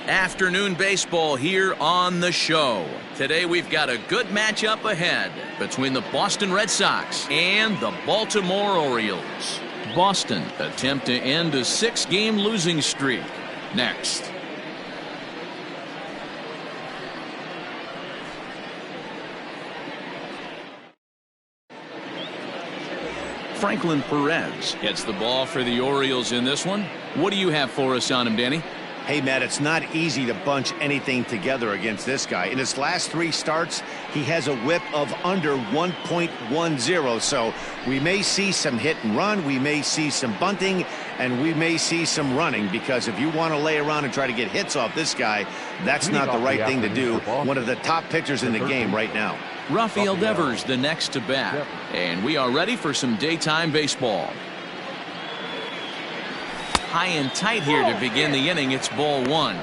Afternoon baseball here on the show. Today we've got a good matchup ahead between the Boston Red Sox and the Baltimore Orioles. Boston attempt to end a 6-game losing streak. Next. Franklin Perez gets the ball for the Orioles in this one. What do you have for us on him, Danny? Hey, Matt, it's not easy to bunch anything together against this guy. In his last 3 starts, he has a whip of under 1.10. So we may see some hit and run, we may see some bunting, and we may see some running, because if you want to lay around and try to get hits off this guy, that's not the right thing to do. One of the top pitchers in the game right now. Rafael Devers the next to bat. And we are ready for some daytime baseball. High and tight here to begin the inning. It's ball 1.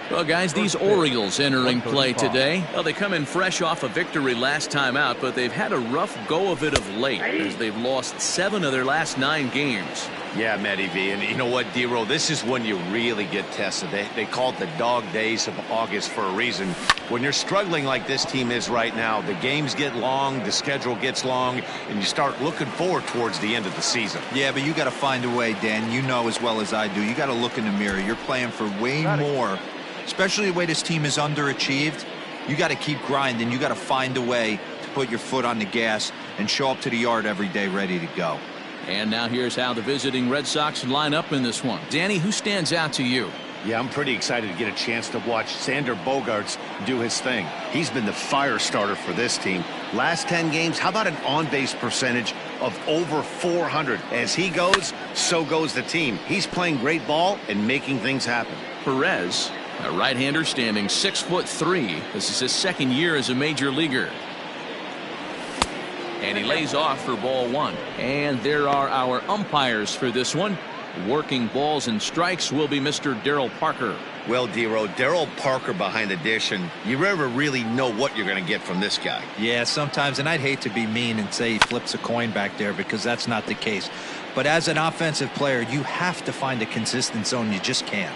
Well, guys, these Orioles entering play today. Well, they come in fresh off a victory last time out, but they've had a rough go of it of late as they've lost 7 of their last 9 games. Yeah, Matty V, and you know what, D-Roll, this is when you really get tested. They call it the dog days of August for a reason. When you're struggling like this team is right now, the games get long, the schedule gets long, and you start looking forward towards the end of the season. Yeah, but you got to find a way, Dan. You know as well as I do. You got to look in the mirror. You're playing for way more, especially the way this team is underachieved. You got to keep grinding. You got to find a way to put your foot on the gas and show up to the yard every day ready to go. And now here's how the visiting Red Sox line up in this one. Danny, who stands out to you? Yeah, I'm pretty excited to get a chance to watch Xander Bogaerts do his thing. He's been the fire starter for this team. Last 10 games, how about an on-base percentage of over 400? As he goes, so goes the team. He's playing great ball and making things happen. Perez, a right-hander standing 6'3". This is his 2nd year as a major leaguer. And he lays off for ball 1. And there are our umpires for this one. Working balls and strikes will be Mr. Darryl Parker. Well, D-Row, Darryl Parker behind the dish, and you never really know what you're going to get from this guy. Yeah, sometimes, and I'd hate to be mean and say he flips a coin back there, because that's not the case. But as an offensive player, you have to find a consistent zone. You just can't.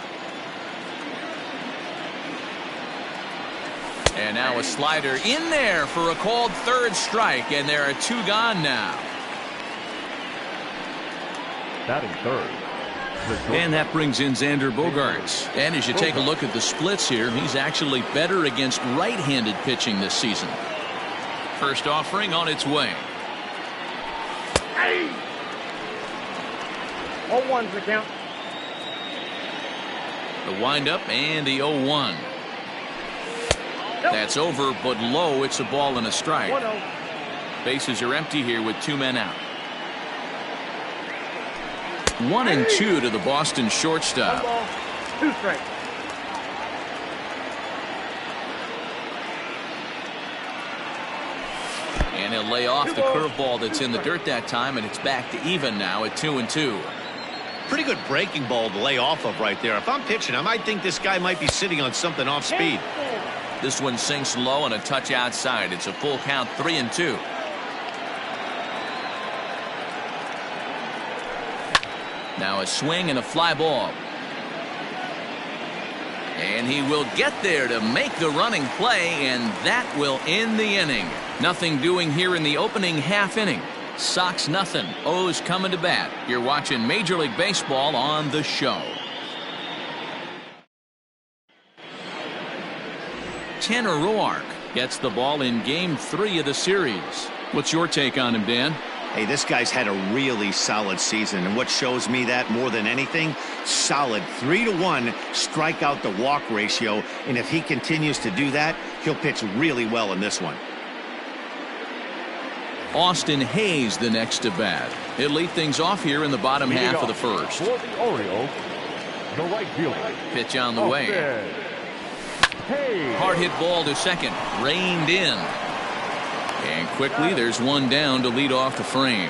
And now a slider in there for a called 3rd strike, and there are 2 gone now. Batting 3rd. And that brings in Xander Bogaerts. And as you take a look at the splits here, he's actually better against right-handed pitching this season. First offering on its way. 0-1's the count. The windup and the 0-1. That's over, but low. It's a ball and a strike. 1-0. Bases are empty here with 2 men out. 1-2 to the Boston shortstop. 1 ball, 2 strikes. And he'll lay off the curveball that's in the dirt that time, and it's back to even now at 2-2. Pretty good breaking ball to lay off of right there. If I'm pitching, I might think this guy might be sitting on something off speed. This one sinks low and a touch outside. It's a full count, 3-2. Now a swing and a fly ball. And he will get there to make the running play, and that will end the inning. Nothing doing here in the opening half inning. Sox nothing. O's coming to bat. You're watching Major League Baseball on the show. Tanner Roark gets the ball in game 3 of the series. What's your take on him, Dan? Hey, this guy's had a really solid season, and what shows me that more than anything, solid 3-to-1 strikeout to walk ratio, and if he continues to do that, he'll pitch really well in this one. Austin Hayes the next to bat. He'll lead things off here in the bottom half of the first. For the Orioles, the right fielder. Pitch on the way. Hard hit ball to second. Reined in. And quickly there's one down to lead off the frame.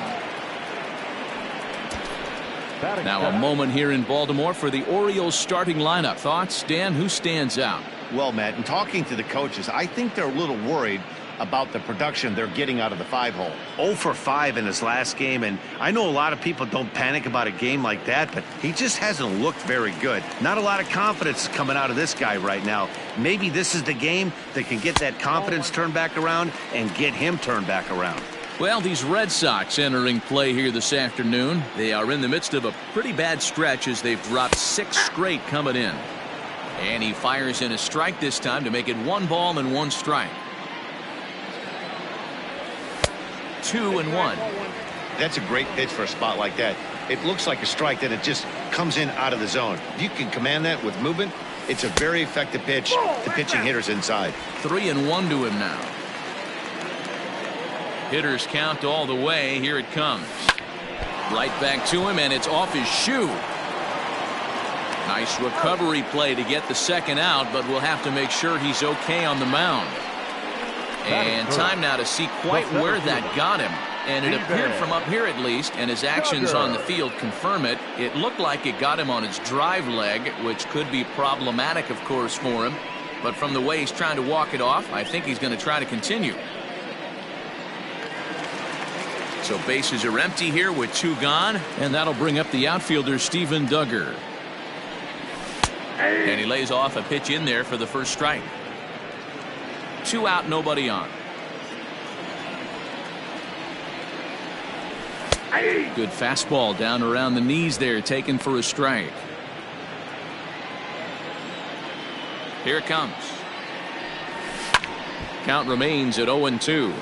Now a moment here in Baltimore for the Orioles starting lineup. Thoughts, Dan? Who stands out? Well, Matt, in talking to the coaches, I think they're a little worried about the production they're getting out of the 5-hole. 0 for 5 in his last game, and I know a lot of people don't panic about a game like that, but he just hasn't looked very good. Not a lot of confidence coming out of this guy right now. Maybe this is the game that can get that confidence turned back around and get him turned back around. Well, these Red Sox entering play here this afternoon. They are in the midst of a pretty bad stretch as they've dropped 6 straight coming in. And he fires in a strike this time to make it 1 ball and 1 strike. 2-1. That's a great pitch for a spot like that. It looks like a strike, that it just comes in out of the zone. If you can command that with movement, it's a very effective pitch to pitching hitters inside. 3-1 to him now. Hitters count all the way. Here it comes. Right back to him, and it's off his shoe. Nice recovery play to get the second out, but we'll have to make sure he's okay on the mound. And time now to see quite where that got him. And it appeared from up here at least, and his actions on the field confirm it. It looked like it got him on his drive leg, which could be problematic, of course, for him. But from the way he's trying to walk it off, I think he's going to try to continue. So bases are empty here with 2 gone, and that'll bring up the outfielder Steven Duggar. And he lays off a pitch in there for the first strike. 2 out, nobody on. Good fastball down around the knees there, taken for a strike. Here it comes. Count remains at 0-2.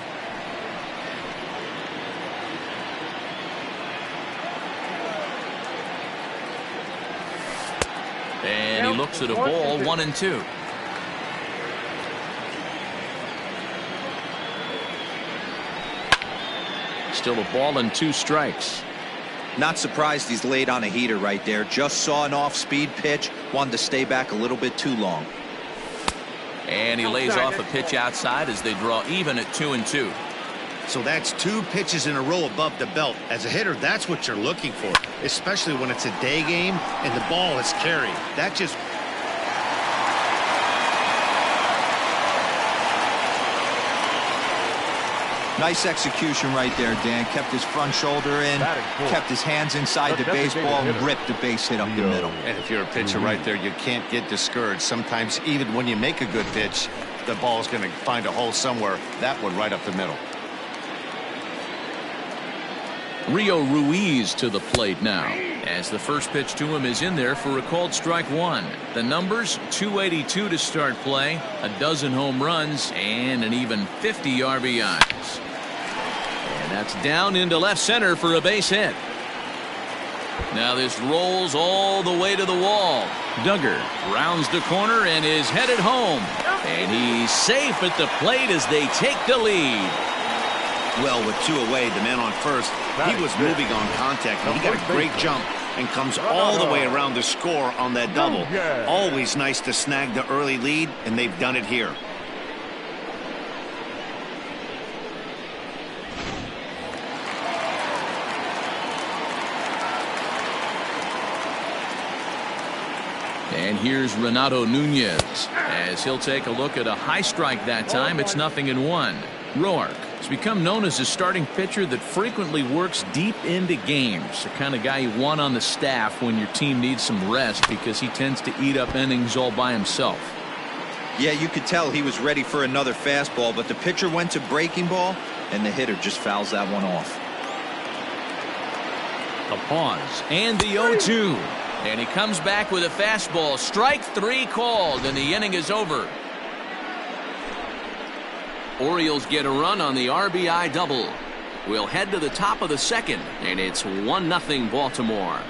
And he looks at a ball, 1-2. Still a ball and 2 strikes. Not surprised he's laid on a heater right there. Just saw an off-speed pitch. Wanted to stay back a little bit too long. And he lays off a pitch outside as they draw even at 2-2. So that's 2 pitches in a row above the belt. As a hitter, that's what you're looking for, especially when it's a day game and the ball is carried. That just... Nice execution right there, Dan. Kept his front shoulder in, kept his hands inside the baseball, and ripped the base hit up the middle. And if you're a pitcher right there, you can't get discouraged. Sometimes even when you make a good pitch, the ball's going to find a hole somewhere. That one right up the middle. Rio Ruiz to the plate now, as the first pitch to him is in there for a called strike 1. The numbers: 282 to start play, a dozen home runs, and an even 50 RBIs. And that's down into left center for a base hit. Now this rolls all the way to the wall. Duggar rounds the corner and is headed home. And he's safe at the plate as they take the lead. Well, with 2 away, the man on first, he was moving on contact, and he got a great jump and comes all the way around the score on that double. Always nice to snag the early lead, and they've done it here. And here's Renato Nunez as he'll take a look at a high strike that time. It's 0-1. Roark has become known as a starting pitcher that frequently works deep into games. The kind of guy you want on the staff when your team needs some rest, because he tends to eat up innings all by himself. Yeah, you could tell he was ready for another fastball, but the pitcher went to breaking ball, and the hitter just fouls that one off. A pause and the 0-2. And he comes back with a fastball. Strike 3 called, and the inning is over. Orioles get a run on the RBI double. We'll head to the top of the second, and it's 1-0 Baltimore.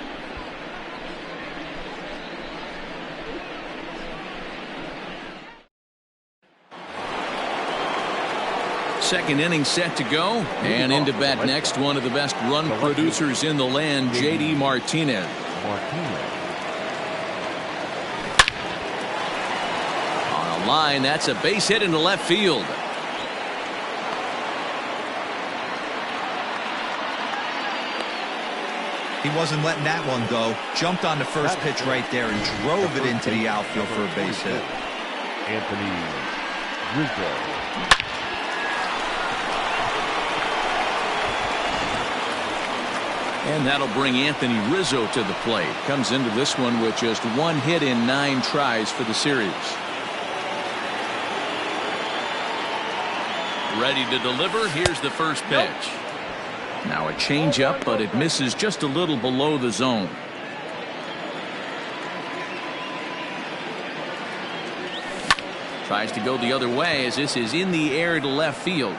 Second inning set to go, and into bat next, one of the best run producers in the land, J.D. Martinez. On a line, that's a base hit into left field. He wasn't letting that one go. Jumped on the first pitch right there and drove it into the outfield for a base hit. Anthony Rizzo. And that'll bring Anthony Rizzo to the plate. Comes into this one with just 1 hit in 9 tries for the series. Ready to deliver. Here's the first pitch. Now a changeup, but it misses just a little below the zone. Tries to go the other way as this is in the air to left field.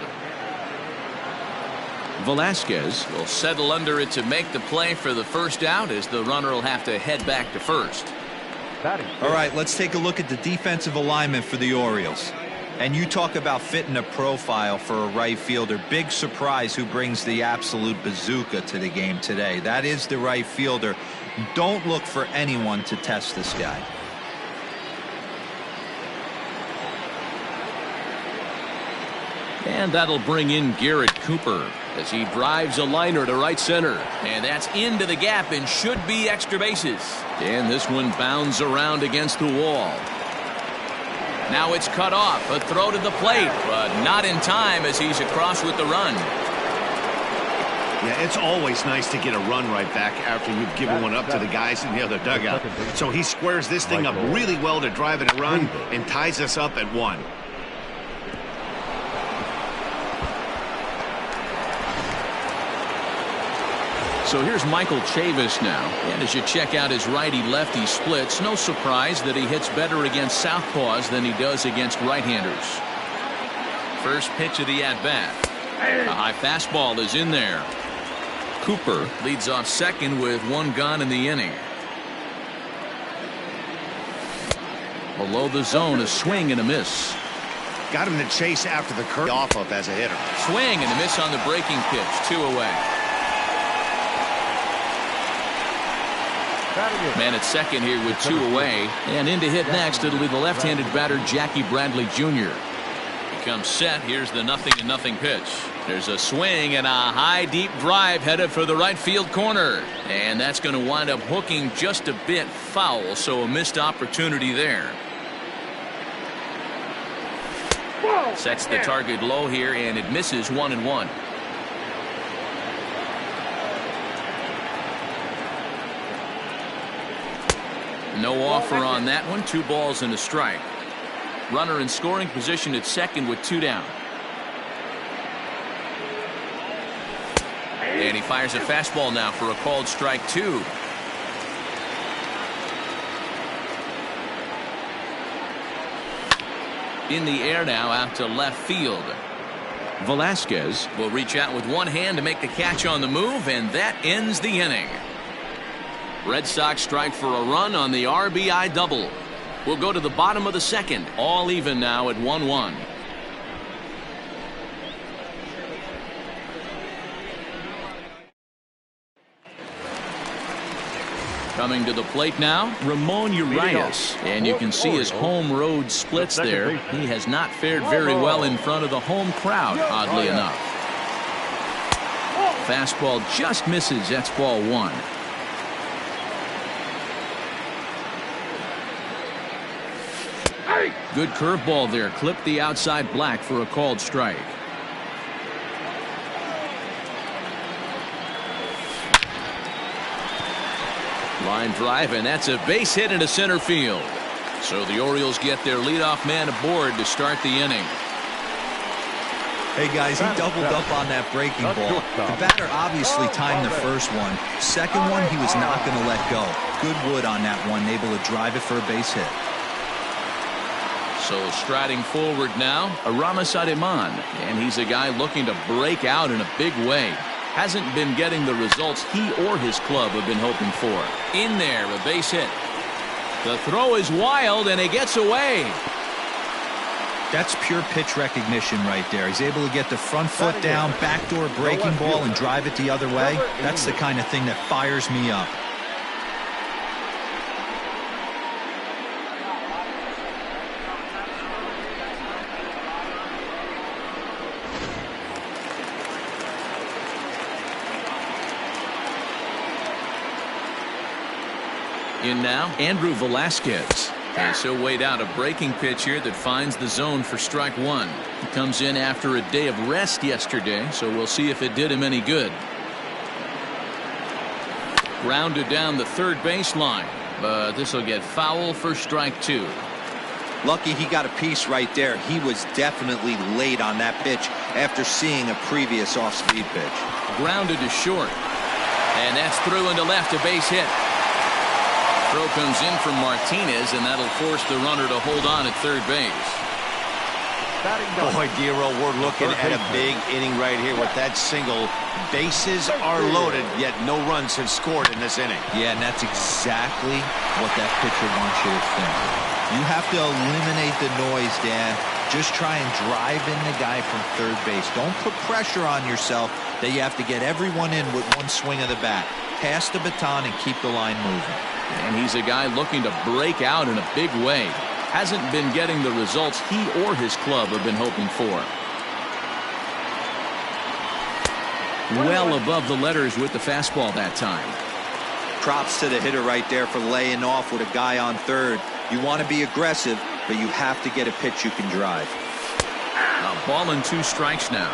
Velasquez will settle under it to make the play for the first out, as the runner will have to head back to first. All right, let's take a look at the defensive alignment for the Orioles. And you talk about fitting a profile for a right fielder. Big surprise who brings the absolute bazooka to the game today. That is the right fielder. Don't look for anyone to test this guy. And that'll bring in Garrett Cooper as he drives a liner to right center. And that's into the gap and should be extra bases. And this one bounds around against the wall. Now it's cut off. A throw to the plate, but not in time as he's across with the run. Yeah, it's always nice to get a run right back after you've given one up to the guys in the other dugout. So he squares this thing up really well to drive in a run and ties us up at 1. So here's Michael Chavis now. And as you check out his righty-lefty splits, no surprise that he hits better against southpaws than he does against right-handers. First pitch of the at-bat. A high fastball is in there. Cooper leads off second with 1 gone in the inning. Below the zone, a swing and a miss. Got him to chase after the curve off of as a hitter. Swing and a miss on the breaking pitch. 2 away. Man at second here with 2 away. And in to hit next, it'll be the left-handed batter Jackie Bradley Jr. He comes set. Here's the 0-0 pitch. There's a swing and a high deep drive headed for the right field corner. And that's going to wind up hooking just a bit foul, so a missed opportunity there. Sets the target low here, and it misses 1-1. No offer on that one. 2 balls and a strike. Runner in scoring position at second with 2 down. And he fires a fastball now for a called strike 2. In the air now out to left field. Velasquez will reach out with 1 hand to make the catch on the move, and that ends the inning. Red Sox strike for a run on the RBI double. We'll go to the bottom of the second. All even now at 1-1. Coming to the plate now, Ramon Urias. And you can see his home road splits there. He has not fared very well in front of the home crowd, oddly enough. Fastball just misses. That's ball 1. Good curveball there. Clipped the outside black for a called strike. Line drive, and that's a base hit into center field. So the Orioles get their leadoff man aboard to start the inning. Hey guys, he doubled up on that breaking ball. The batter obviously timed the first one. Second one, he was not going to let go. Good wood on that one, able to drive it for a base hit. So striding forward now, Aramis Ademan, and he's a guy looking to break out in a big way. Hasn't been getting the results he or his club have been hoping for. In there, a base hit. The throw is wild, and it gets away. That's pure pitch recognition right there. He's able to get the front foot down, backdoor breaking ball, and drive it the other way. That's the kind of thing that fires me up. In now, Andrew Velasquez. And so weighed out a breaking pitch here that finds the zone for strike 1. He comes in after a day of rest yesterday, so we'll see if it did him any good. Grounded down the third baseline, but this will get foul for strike 2. Lucky he got a piece right there. He was definitely late on that pitch after seeing a previous off-speed pitch. Grounded to short, and that's through into left, a base hit. Throw comes in from Martinez, and that'll force the runner to hold on at third base. Boy, Dero, we're looking at a big inning right here with that single. Bases are loaded, yet no runs have scored in this inning. Yeah, and that's exactly what that pitcher wants you to think. You have to eliminate the noise, Dan. Just try and drive in the guy from third base. Don't put pressure on yourself that you have to get everyone in with one swing of the bat. Pass the baton and keep the line moving. And he's a guy looking to break out in a big way. Hasn't been getting the results he or his club have been hoping for. Well above the letters with the fastball that time. Props to the hitter right there for laying off with a guy on third. You want to be aggressive, but you have to get a pitch you can drive. A ball and 2 strikes now.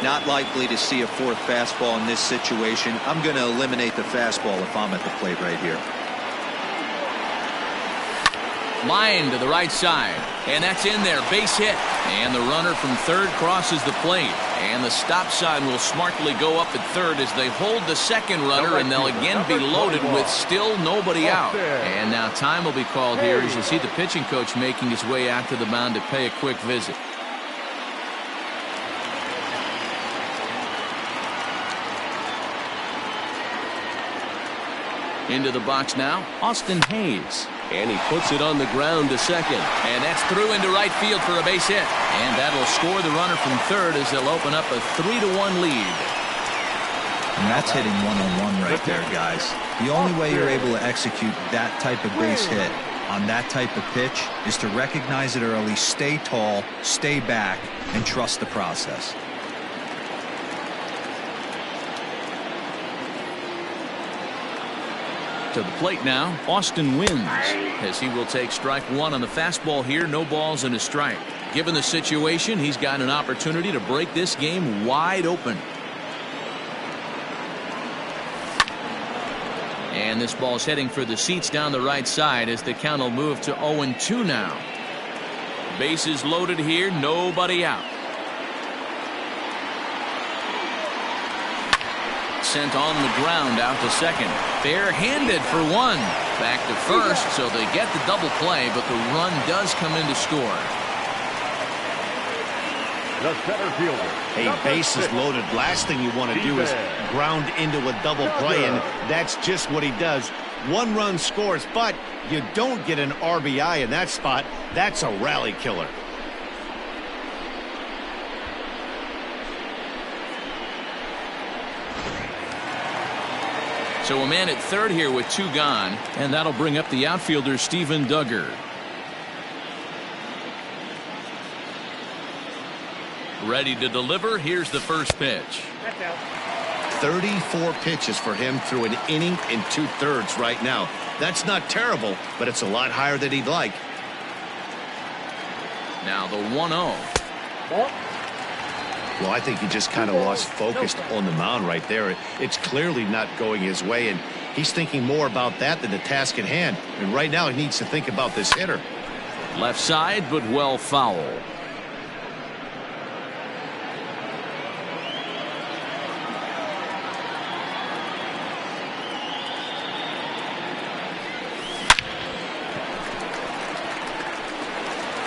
Not likely to see a fourth fastball in this situation. I'm going to eliminate the fastball if I'm at the plate right here. Line to the right side, and that's in there, base hit, and the runner from third crosses the plate, and the stop sign will smartly go up at third as they hold the second runner, and they'll again be loaded with still nobody out. And now time will be called here as you see the pitching coach making his way out to the mound to pay a quick visit. Into the box now, Austin Hayes. And he puts it on the ground to second. And that's through into right field for a base hit. And that'll score the runner from third as they'll open up a 3-1 lead. And that's hitting one-on-one right there, guys. The only way you're able to execute that type of base hit on that type of pitch is to recognize it early, stay tall, stay back, and trust the process. To the plate now, Austin wins, as he will take strike 1 on the fastball here. No balls and a strike. Given the situation, he's got an opportunity to break this game wide open. And this ball's heading for the seats down the right side as the count will move to 0-2 now. Bases loaded here, nobody out. Sent on the ground out to second. Fair-handed for 1. Back to first, so they get the double play, but the run does come in to score. The center fielder. Hey, bases loaded. Last thing you want to do is ground into a double play, and that's just what he does. 1 run scores, but you don't get an RBI in that spot. That's a rally killer. So a man at third here with 2 gone, and that'll bring up the outfielder Steven Duggar. Ready to deliver. Here's the first pitch. 34 pitches for him through an inning and 2/3 right now. That's not terrible, but it's a lot higher than he'd like. Now the 1-0. Well, I think he just kind of lost focus on the mound right there. It's clearly not going his way, and he's thinking more about that than the task at hand. And right now he needs to think about this hitter. Left side, but well foul.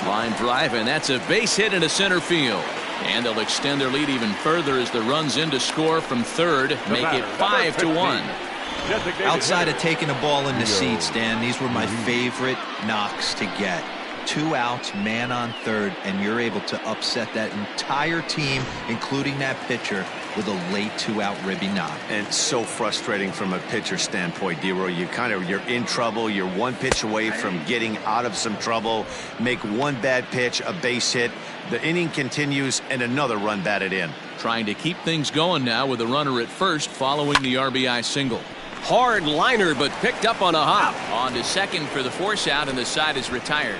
Line drive, and that's a base hit into center field. And they'll extend their lead even further as the run's in to score from third, make it 5-1. Outside of taking a ball in the seats, Dan, these were my favorite knocks to get. 2 outs, man on third, and you're able to upset that entire team, including that pitcher, with a late 2-out ribby knock. And so frustrating from a pitcher standpoint, Dero. You're in trouble. You're 1 pitch away from getting out of some trouble. Make 1 bad pitch, a base hit. The inning continues, and another run batted in. Trying to keep things going now with a runner at first following the RBI single. Hard liner, but picked up on a hop. On to second for the force out, and the side is retired.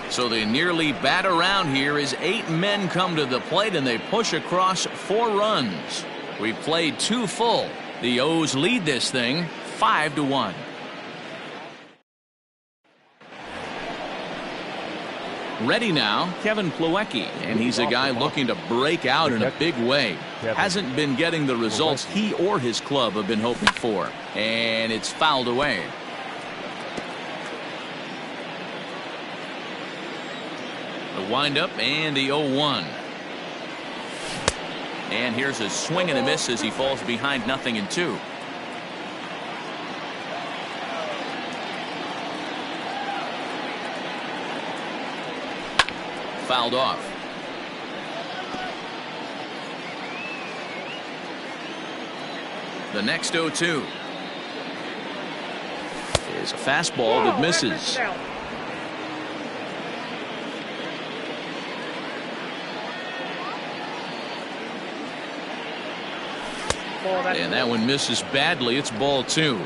So they nearly bat around here as 8 men come to the plate, and they push across 4 runs. We played 2 full. The O's lead this thing 5-1. Ready now, Kevin Plawecki, and he's a guy looking to break out in a big way. Hasn't been getting the results he or his club have been hoping for, and it's fouled away. The windup and the 0-1. And here's a swing and a miss as he falls behind 0-2. Fouled off. The next 0-2 is a fastball that misses. And that one misses badly. It's ball 2.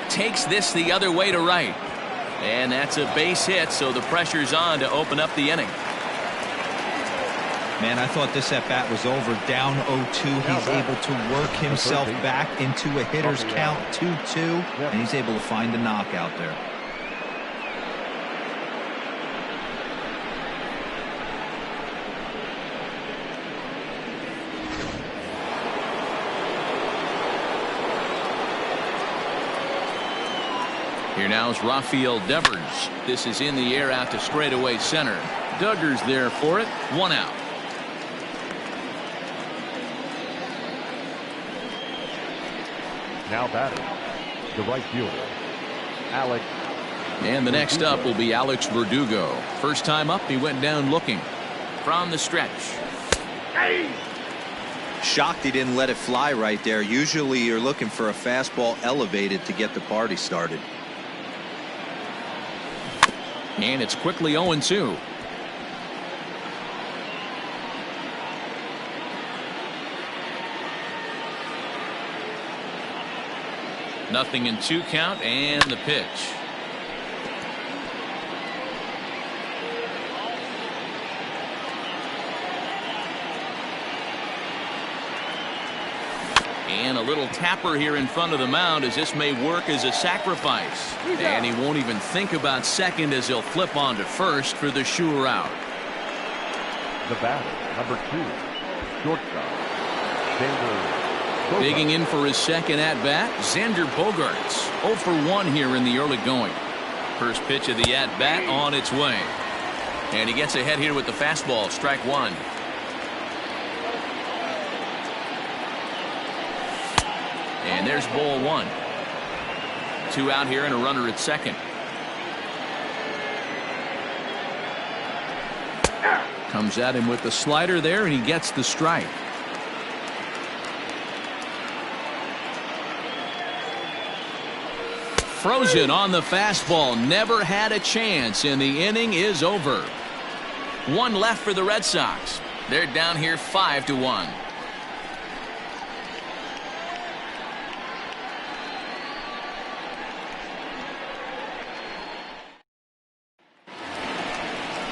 Takes this the other way to right. And that's a base hit, so the pressure's on to open up the inning. Man, I thought this at-bat was over. Down 0-2. He's able to work himself back into a hitter's count, 2-2, and he's able to find a knockout there. Here now is Rafael Devers. This is in the air out to straightaway center. Duggar's there for it. 1 out. Now batting, the right fielder, Alex. And the next up will be Alex Verdugo. First time up, he went down looking. From the stretch. Shocked he didn't let it fly right there. Usually you're looking for a fastball elevated to get the party started. And it's quickly 0-2. Nothing in 2 count and the pitch. And a little tapper here in front of the mound as this may work as a sacrifice. And he won't even think about second as he'll flip on to first for the sure out. The batter, number 2, shortstop, Xander. Digging in for his second at-bat, Xander Bogaerts. 0 for 1 here in the early going. First pitch of the at-bat on its way. And he gets ahead here with the fastball, strike 1. And there's ball 1. 2 out here and a runner at second. Comes at him with the slider there, and he gets the strike. Frozen on the fastball. Never had a chance, and the inning is over. 1 left for the Red Sox. They're down here 5-1.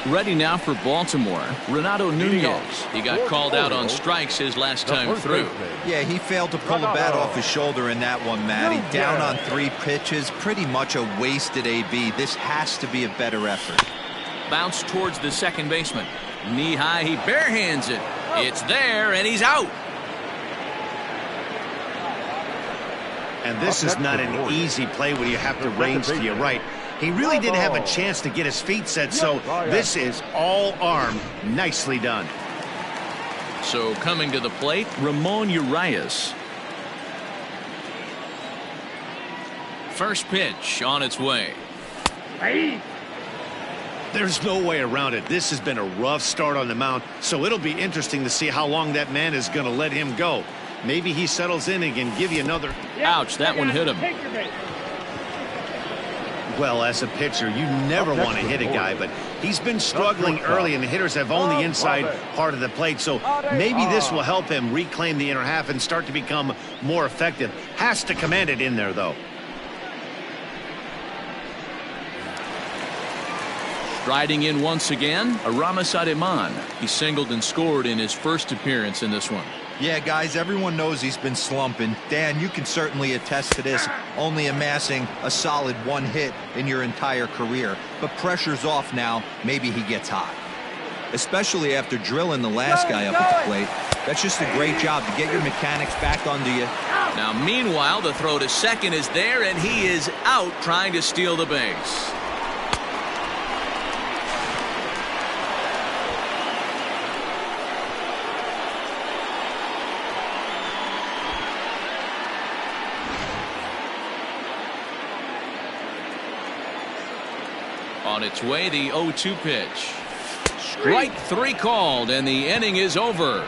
Ready now for Baltimore, Renato Nunez. He got called out on strikes his last time through. Yeah, he failed to pull the bat off his shoulder in that one, Matty. Down on 3 pitches, pretty much a wasted AB. This has to be a better effort. Bounce towards the second baseman. Knee high, he barehands it. It's there, and he's out. And this is not an easy play when you have to range to your right. He really didn't have a chance to get his feet set, so this is all arm. Nicely done. So coming to the plate, Ramon Urias. First pitch on its way. There's no way around it. This has been a rough start on the mound, so it'll be interesting to see how long that man is going to let him go. Maybe he settles in and can give you another. Ouch, that one hit him. Well, as a pitcher, you never want to hit a guy, but he's been struggling early, and the hitters have owned the inside part of the plate, so maybe this will help him reclaim the inner half and start to become more effective. Has to command it in there, though. Striding in once again, Aramis Ademan. He singled and scored in his first appearance in this one. Yeah, guys, everyone knows he's been slumping. Dan, you can certainly attest to this, only amassing a solid 1 hit in your entire career. But pressure's off now. Maybe he gets hot. Especially after drilling the last guy up at the plate. That's just a great job to get your mechanics back under you. Now, meanwhile, the throw to second is there, and he is out trying to steal the base. On its way, the 0-2 pitch. Strike 3 called, and the inning is over.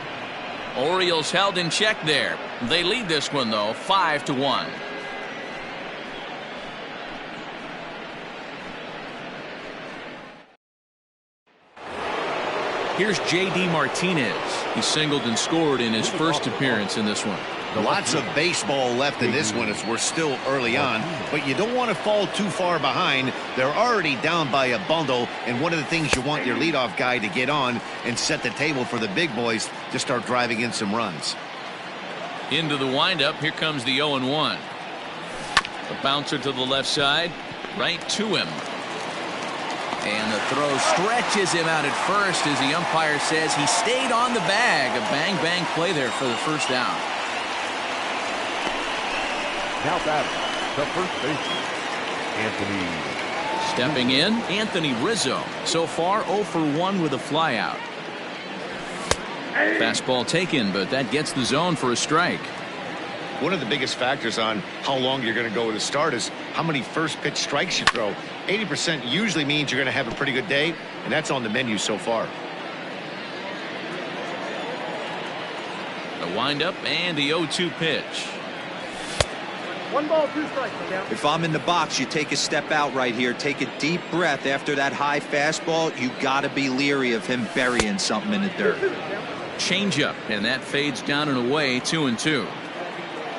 Orioles held in check there. They lead this one, though, 5-1. Here's J.D. Martinez. He singled and scored in his first appearance in this one. Lots of baseball left in this one as we're still early on, but you don't want to fall too far behind. They're already down by a bundle, and one of the things you want your leadoff guy to get on and set the table for the big boys to start driving in some runs. Into the windup, here comes the 0-1. The bouncer to the left side, right to him. And the throw stretches him out at first as the umpire says he stayed on the bag. A bang-bang play there for the first down. Now batting, the first baseman, Anthony. Stepping in, Anthony Rizzo. So far, 0 for 1 with a flyout. Fastball taken, but that gets the zone for a strike. One of the biggest factors on how long you're going to go with a start is how many first pitch strikes you throw. 80% usually means you're going to have a pretty good day, and that's on the menu so far. The windup and the 0-2 pitch. 1 ball, 2 strikes. If I'm in the box, you take a step out right here. Take a deep breath after that high fastball. You got to be leery of him burying something in the dirt. Changeup, and that fades down and away, 2-2.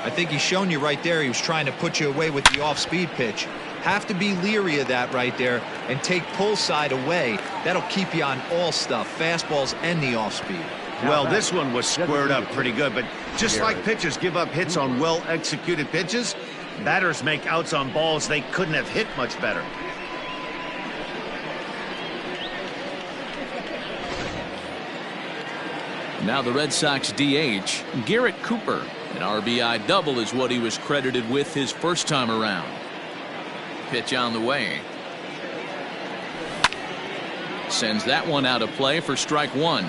I think he's shown you right there. He was trying to put you away with the off-speed pitch. Have to be leery of that right there and take pull side away. That'll keep you on all stuff, fastballs and the off-speed. Well, this one was squared up pretty good, but just like pitchers give up hits on well-executed pitches, batters make outs on balls they couldn't have hit much better. Now the Red Sox DH, Garrett Cooper. An RBI double is what he was credited with his first time around. Pitch on the way. Sends that one out of play for strike 1.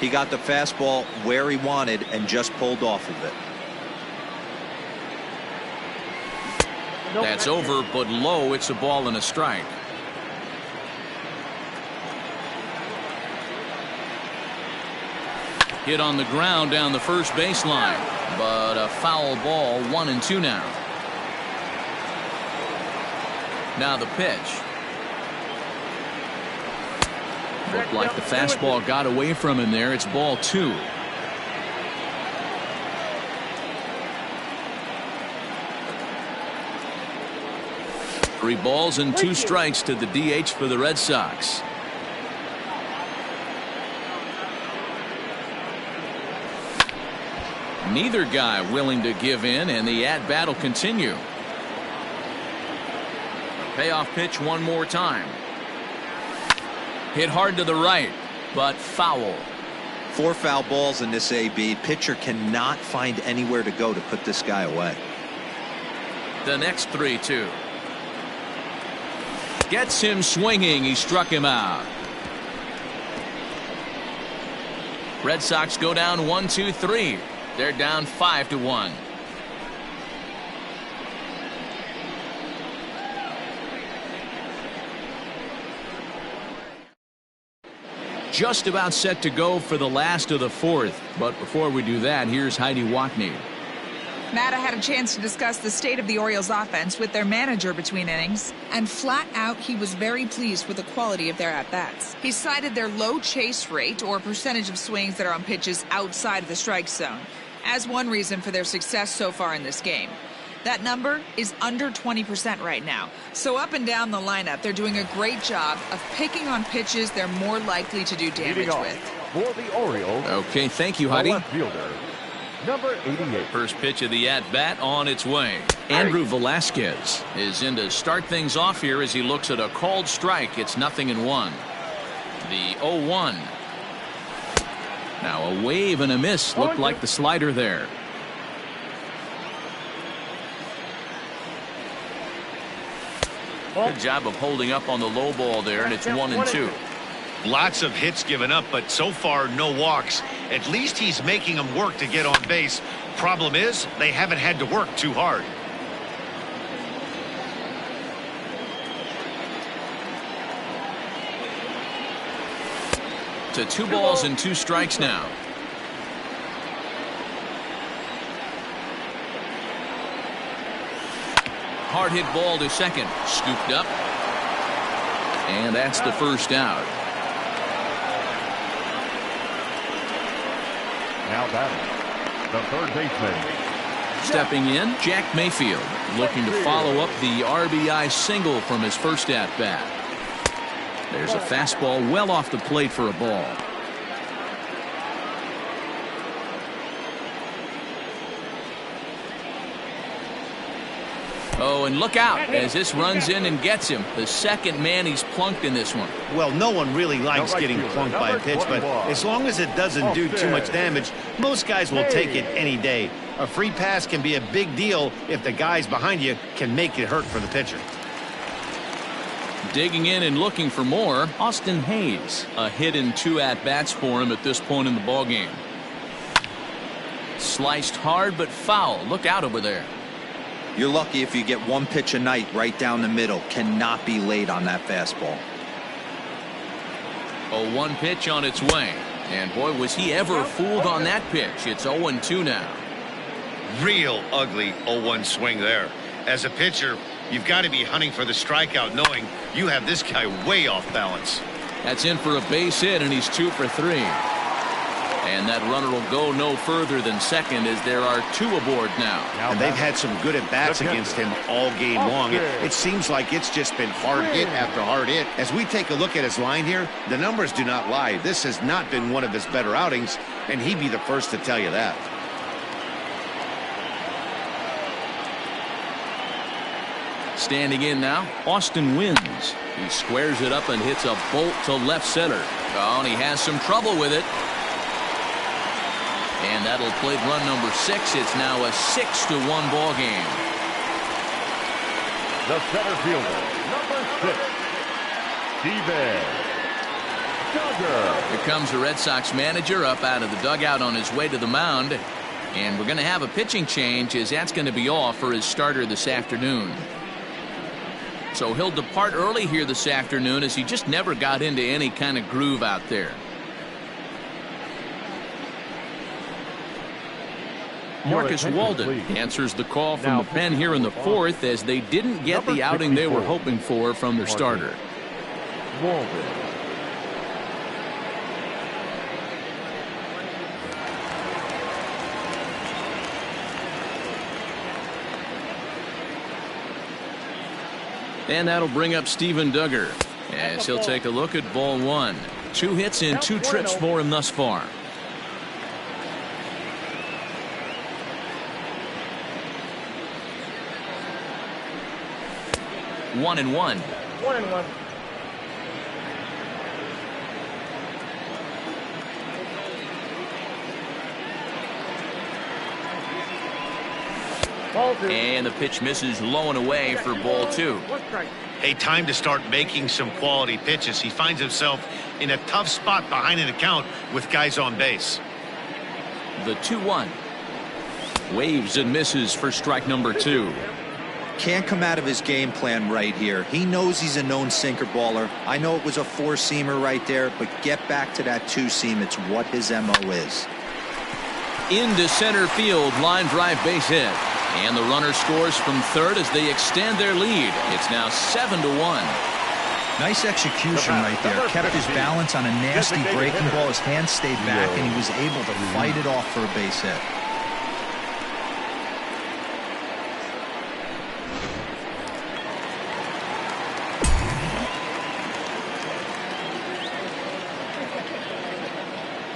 He got the fastball where he wanted and just pulled off of it. That's over, but low. It's a ball and a strike. Hit on the ground down the first baseline, but a foul ball. 1-2 now. Now the pitch. Looked like the fastball got away from him there. It's ball 2. Three balls and 2 strikes to the DH for the Red Sox. Neither guy willing to give in, and the at-bat will continue. Payoff pitch one more time. Hit hard to the right, but foul. 4 foul balls in this AB. Pitcher cannot find anywhere to go to put this guy away. The next 3-2. Gets him swinging. He struck him out. Red Sox go down 1-2-3. They're down 5-1. Just about set to go for the last of the 4th. But before we do that, here's Heidi Watney. Matt, I had a chance to discuss the state of the Orioles offense with their manager between innings, and flat out he was very pleased with the quality of their at-bats. He cited their low chase rate, or percentage of swings that are on pitches outside of the strike zone, as one reason for their success so far in this game. That number is under 20% right now. So up and down the lineup, they're doing a great job of picking on pitches they're more likely to do damage with. For the Orioles. Okay, thank you, The Heidi. left fielder, number 88. First pitch of the at-bat on its way. Andrew Velasquez is in to start things off here as he looks at a called strike. It's 0-1. The 0-1. Now a wave and a miss. Looked like the slider there. Good job of holding up on the low ball there, and it's 1-2. Lots of hits given up, but so far no walks. At least he's making them work to get on base. Problem is, they haven't had to work too hard. To 2 balls and 2 strikes now. Hard hit ball to second. Scooped up. And that's the first out. Now batting, the third baseman. Stepping in, Jack Mayfield, looking to follow up the RBI single from his first at-bat. There's a fastball well off the plate for a ball. Oh, and look out as this runs in and gets him. The second man he's plunked in this one. Well, no one really likes getting plunked by a pitch, but as long as it doesn't do too much damage, most guys will take it any day. A free pass can be a big deal if the guys behind you can make it hurt for the pitcher. Digging in and looking for more, Austin Hayes. A hit in 2 at-bats for him at this point in the ballgame. Sliced hard but foul. Look out over there. You're lucky if you get 1 pitch a night right down the middle. Cannot be late on that fastball. A 1 pitch on its way. And boy, was he ever fooled on that pitch. It's 0-2 now. Real ugly 0-1 swing there. As a pitcher, you've got to be hunting for the strikeout, knowing you have this guy way off balance. That's in for a base hit, and he's 2 for 3. And that runner will go no further than second as there are 2 aboard now. And they've had some good at-bats against him all game long. It seems like it's just been hard hit after hard hit. As we take a look at his line here, the numbers do not lie. This has not been one of his better outings, and he'd be the first to tell you that. Standing in now, Austin Wins. He squares it up and hits a bolt to left center. Oh, and he has some trouble with it. And that'll plate run number 6. It's now a 6-1 ball game. The center fielder, number 6, Steven Duggar. Here comes the Red Sox manager up out of the dugout on his way to the mound. And we're going to have a pitching change as that's going to be off for his starter this afternoon. So he'll depart early here this afternoon as he just never got into any kind of groove out there. Marcus Walden answers the call from the pen here in the 4th as they didn't get the outing they were hoping for from their starter. Walden. And that'll bring up Steven Duggar as he'll take a look at ball 1. 2 hits and 2 trips for him thus far. 1-1. 1-1. And the pitch misses low and away for ball 2. Hey, time to start making some quality pitches. He finds himself in a tough spot behind an account with guys on base. The 2-1. Waves and misses for strike number 2. Can't come out of his game plan right here. He knows he's a known sinker baller. I know it was a 4-seamer right there, but get back to that 2-seam. It's what his MO is. Into center field, line drive base hit. And the runner scores from third as they extend their lead. It's now 7-1. Nice execution right there. Kept his balance on a nasty breaking ball. His hands stayed back, and he was able to fight it off for a base hit.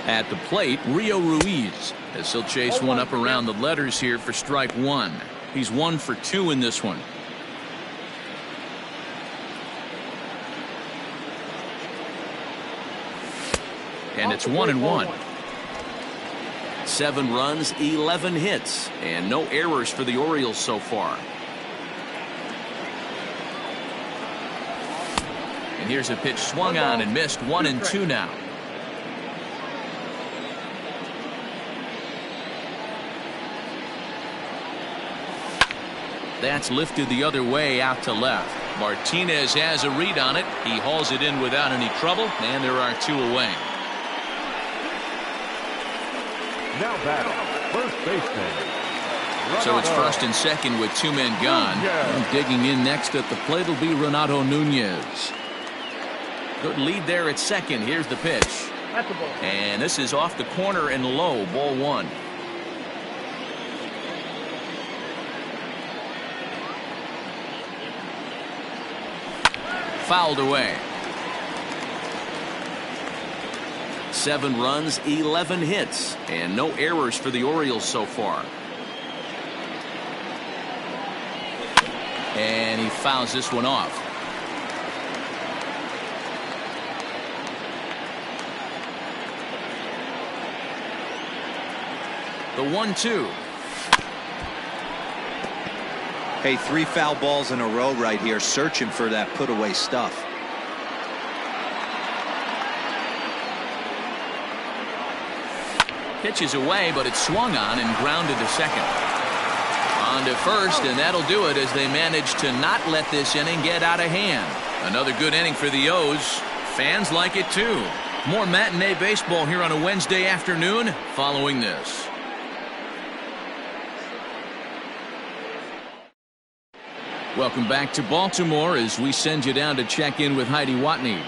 At the plate, Rio Ruiz, as he'll chase one up around the letters here for strike one. He's 1 for 2 in this one. And it's 1-1. 7 runs, 11 hits, and no errors for the Orioles so far. And here's a pitch swung on and missed. 1-2 now. That's lifted the other way out to left. Martinez has a read on it. He hauls it in without any trouble, and there are 2 away. Now batting, first baseman. So it's first and second with 2 men gone. And digging in next at the plate will be Renato Nunez. Good lead there at second. Here's the pitch. And this is off the corner and low. Ball 1. Fouled away. 7 runs, 11 hits, and no errors for the Orioles so far. And he fouls this one off. The 1-2. Hey, 3 foul balls in a row right here, searching for that put away stuff. Pitches away, but it's swung on and grounded to second. On to first, and that'll do it as they manage to not let this inning get out of hand. Another good inning for the O's. Fans like it too. More matinee baseball here on a Wednesday afternoon following this. Welcome back to Baltimore as we send you down to check in with Heidi Watney.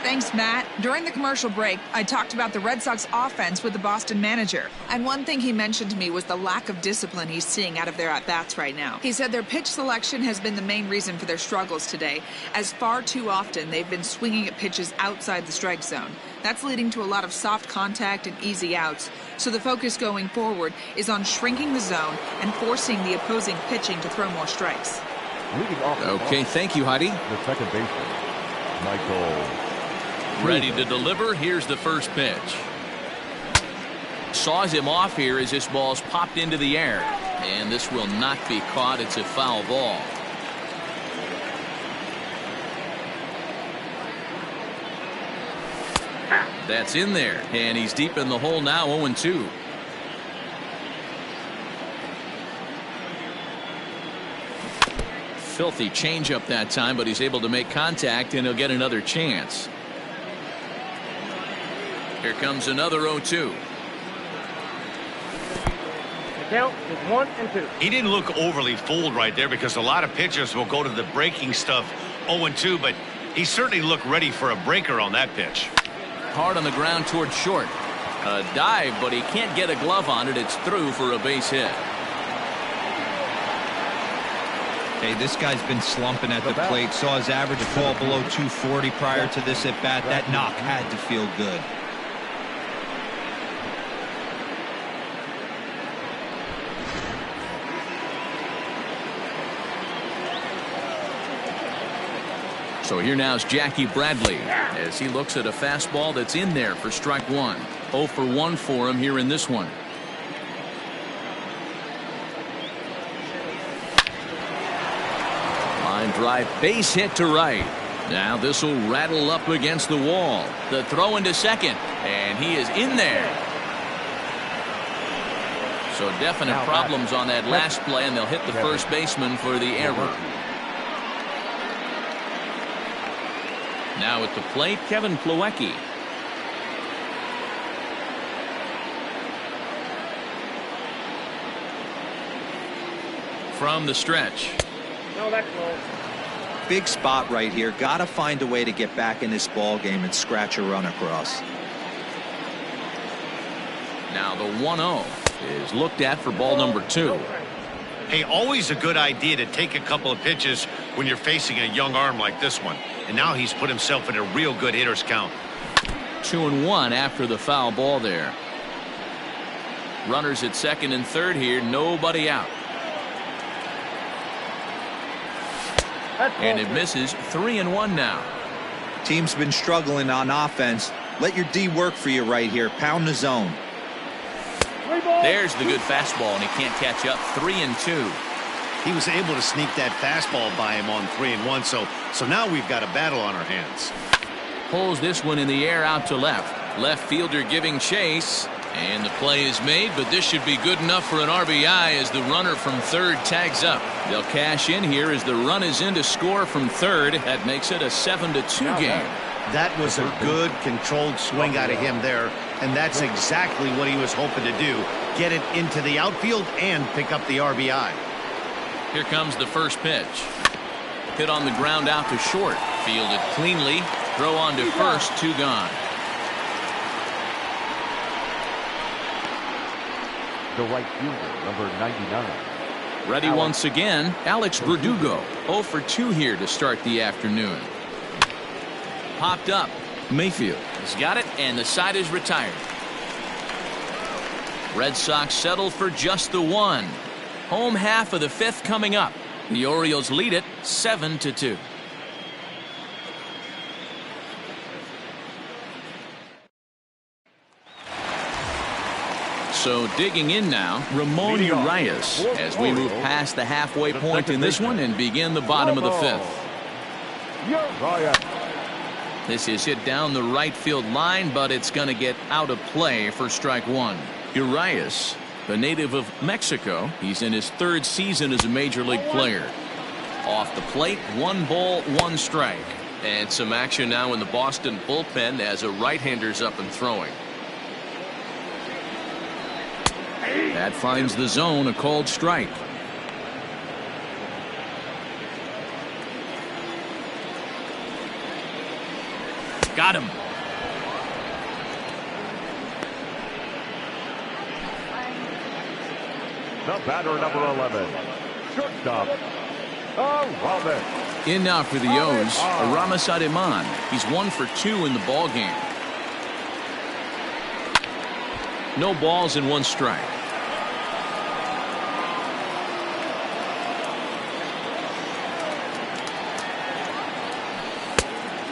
Thanks, Matt. During the commercial break, I talked about the Red Sox offense with the Boston manager. And one thing he mentioned to me was the lack of discipline he's seeing out of their at-bats right now. He said their pitch selection has been the main reason for their struggles today, as far too often they've been swinging at pitches outside the strike zone. That's leading to a lot of soft contact and easy outs. So the focus going forward is on shrinking the zone and forcing the opposing pitching to throw more strikes. Okay, thank you, Heidi. The second baseman, Michael. Ready to deliver. Here's the first pitch. Saws him off here as this ball's popped into the air. And this will not be caught. It's a foul ball. That's in there. And he's deep in the hole now, 0-2. Filthy changeup that time, but he's able to make contact, and he'll get another chance. Here comes another 0-2. The count is 1-2. He didn't look overly fooled right there because a lot of pitchers will go to the breaking stuff 0-2, but he certainly looked ready for a breaker on that pitch. Hard on the ground towards short. A dive, but he can't get a glove on it. It's through for a base hit. Hey, this guy's been slumping at the plate. Saw his average fall below 240 prior to this at bat. That knock had to feel good. So here now is Jackie Bradley as he looks at a fastball that's in there for strike 1. 0 for 1 for him here in this one. Line drive, base hit to right. Now this will rattle up against the wall. The throw into second, and he is in there. So definite problems on that last play, and they'll hit the first baseman for the error. Now at the plate, Kevin Plawecki. From the stretch. No, that's low. Big spot right here. Got to find a way to get back in this ball game and scratch a run across. Now the 1-0 is looked at for ball number 2. Hey, always a good idea to take a couple of pitches when you're facing a young arm like this one. And now he's put himself in a real good hitter's count. 2-1 after the foul ball there. Runners at second and third here, nobody out. And it misses. 3-1 now. Team's been struggling on offense. Let your D work for you right here. Pound the zone. There's the good fastball, and he can't catch up. 3-2. He was able to sneak that fastball by him on 3-1, so now we've got a battle on our hands. Pulls this one in the air out to left. Left fielder giving chase, and the play is made, but this should be good enough for an RBI as the runner from third tags up. They'll cash in here as the run is in to score from third. That makes it a 7-2 game. That was a good controlled swing out of him there, and that's exactly what he was hoping to do. Get it into the outfield and pick up the RBI. Here comes the first pitch. Hit on the ground out to short. Fielded cleanly. Throw on to first. 2 gone. The right fielder, number 99. Ready once again, Alex Verdugo. 0 for 2 here to start the afternoon. Popped up. Mayfield has got it, and the side is retired. Red Sox settle for just the one. Home half of the 5th coming up. The Orioles lead it 7-2. So digging in now, Ramon Urias as we move past the halfway point in this one and begin the bottom of the 5th. This is hit down the right field line, but it's going to get out of play for strike 1. Urias, the native of Mexico, he's in his 3rd season as a major league player. Off the plate, 1 ball, 1 strike. And some action now in the Boston bullpen as a right-hander's up and throwing. That finds the zone, a called strike. Got him. The batter, number 11. Shortstop, Robin. In now for the O's, Aramis Ademan. He's 1 for 2 in the ball game. No balls and 1 strike.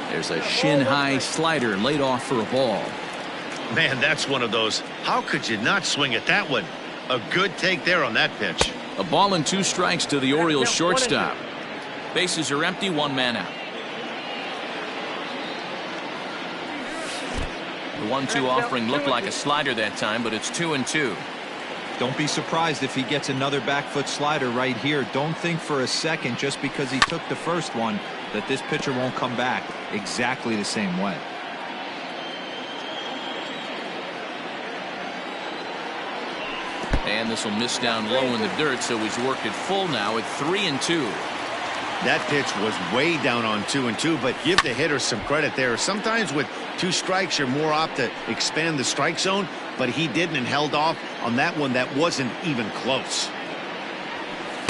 There's a shin-high slider laid off for a ball. Man, that's one of those. How could you not swing at that one? A good take there on that pitch. A ball and 2 strikes to the Orioles shortstop. Bases are empty, 1 man out. The 1-2 offering looked like a slider that time, but it's 2-2. Don't be surprised if he gets another back foot slider right here. Don't think for a second, just because he took the first one, that this pitcher won't come back exactly the same way. And this will miss down low in the dirt, so he's worked it full now at 3-2. That pitch was way down on 2-2, but give the hitter some credit there. Sometimes with 2 strikes, you're more apt to expand the strike zone, but he didn't and held off on that one that wasn't even close.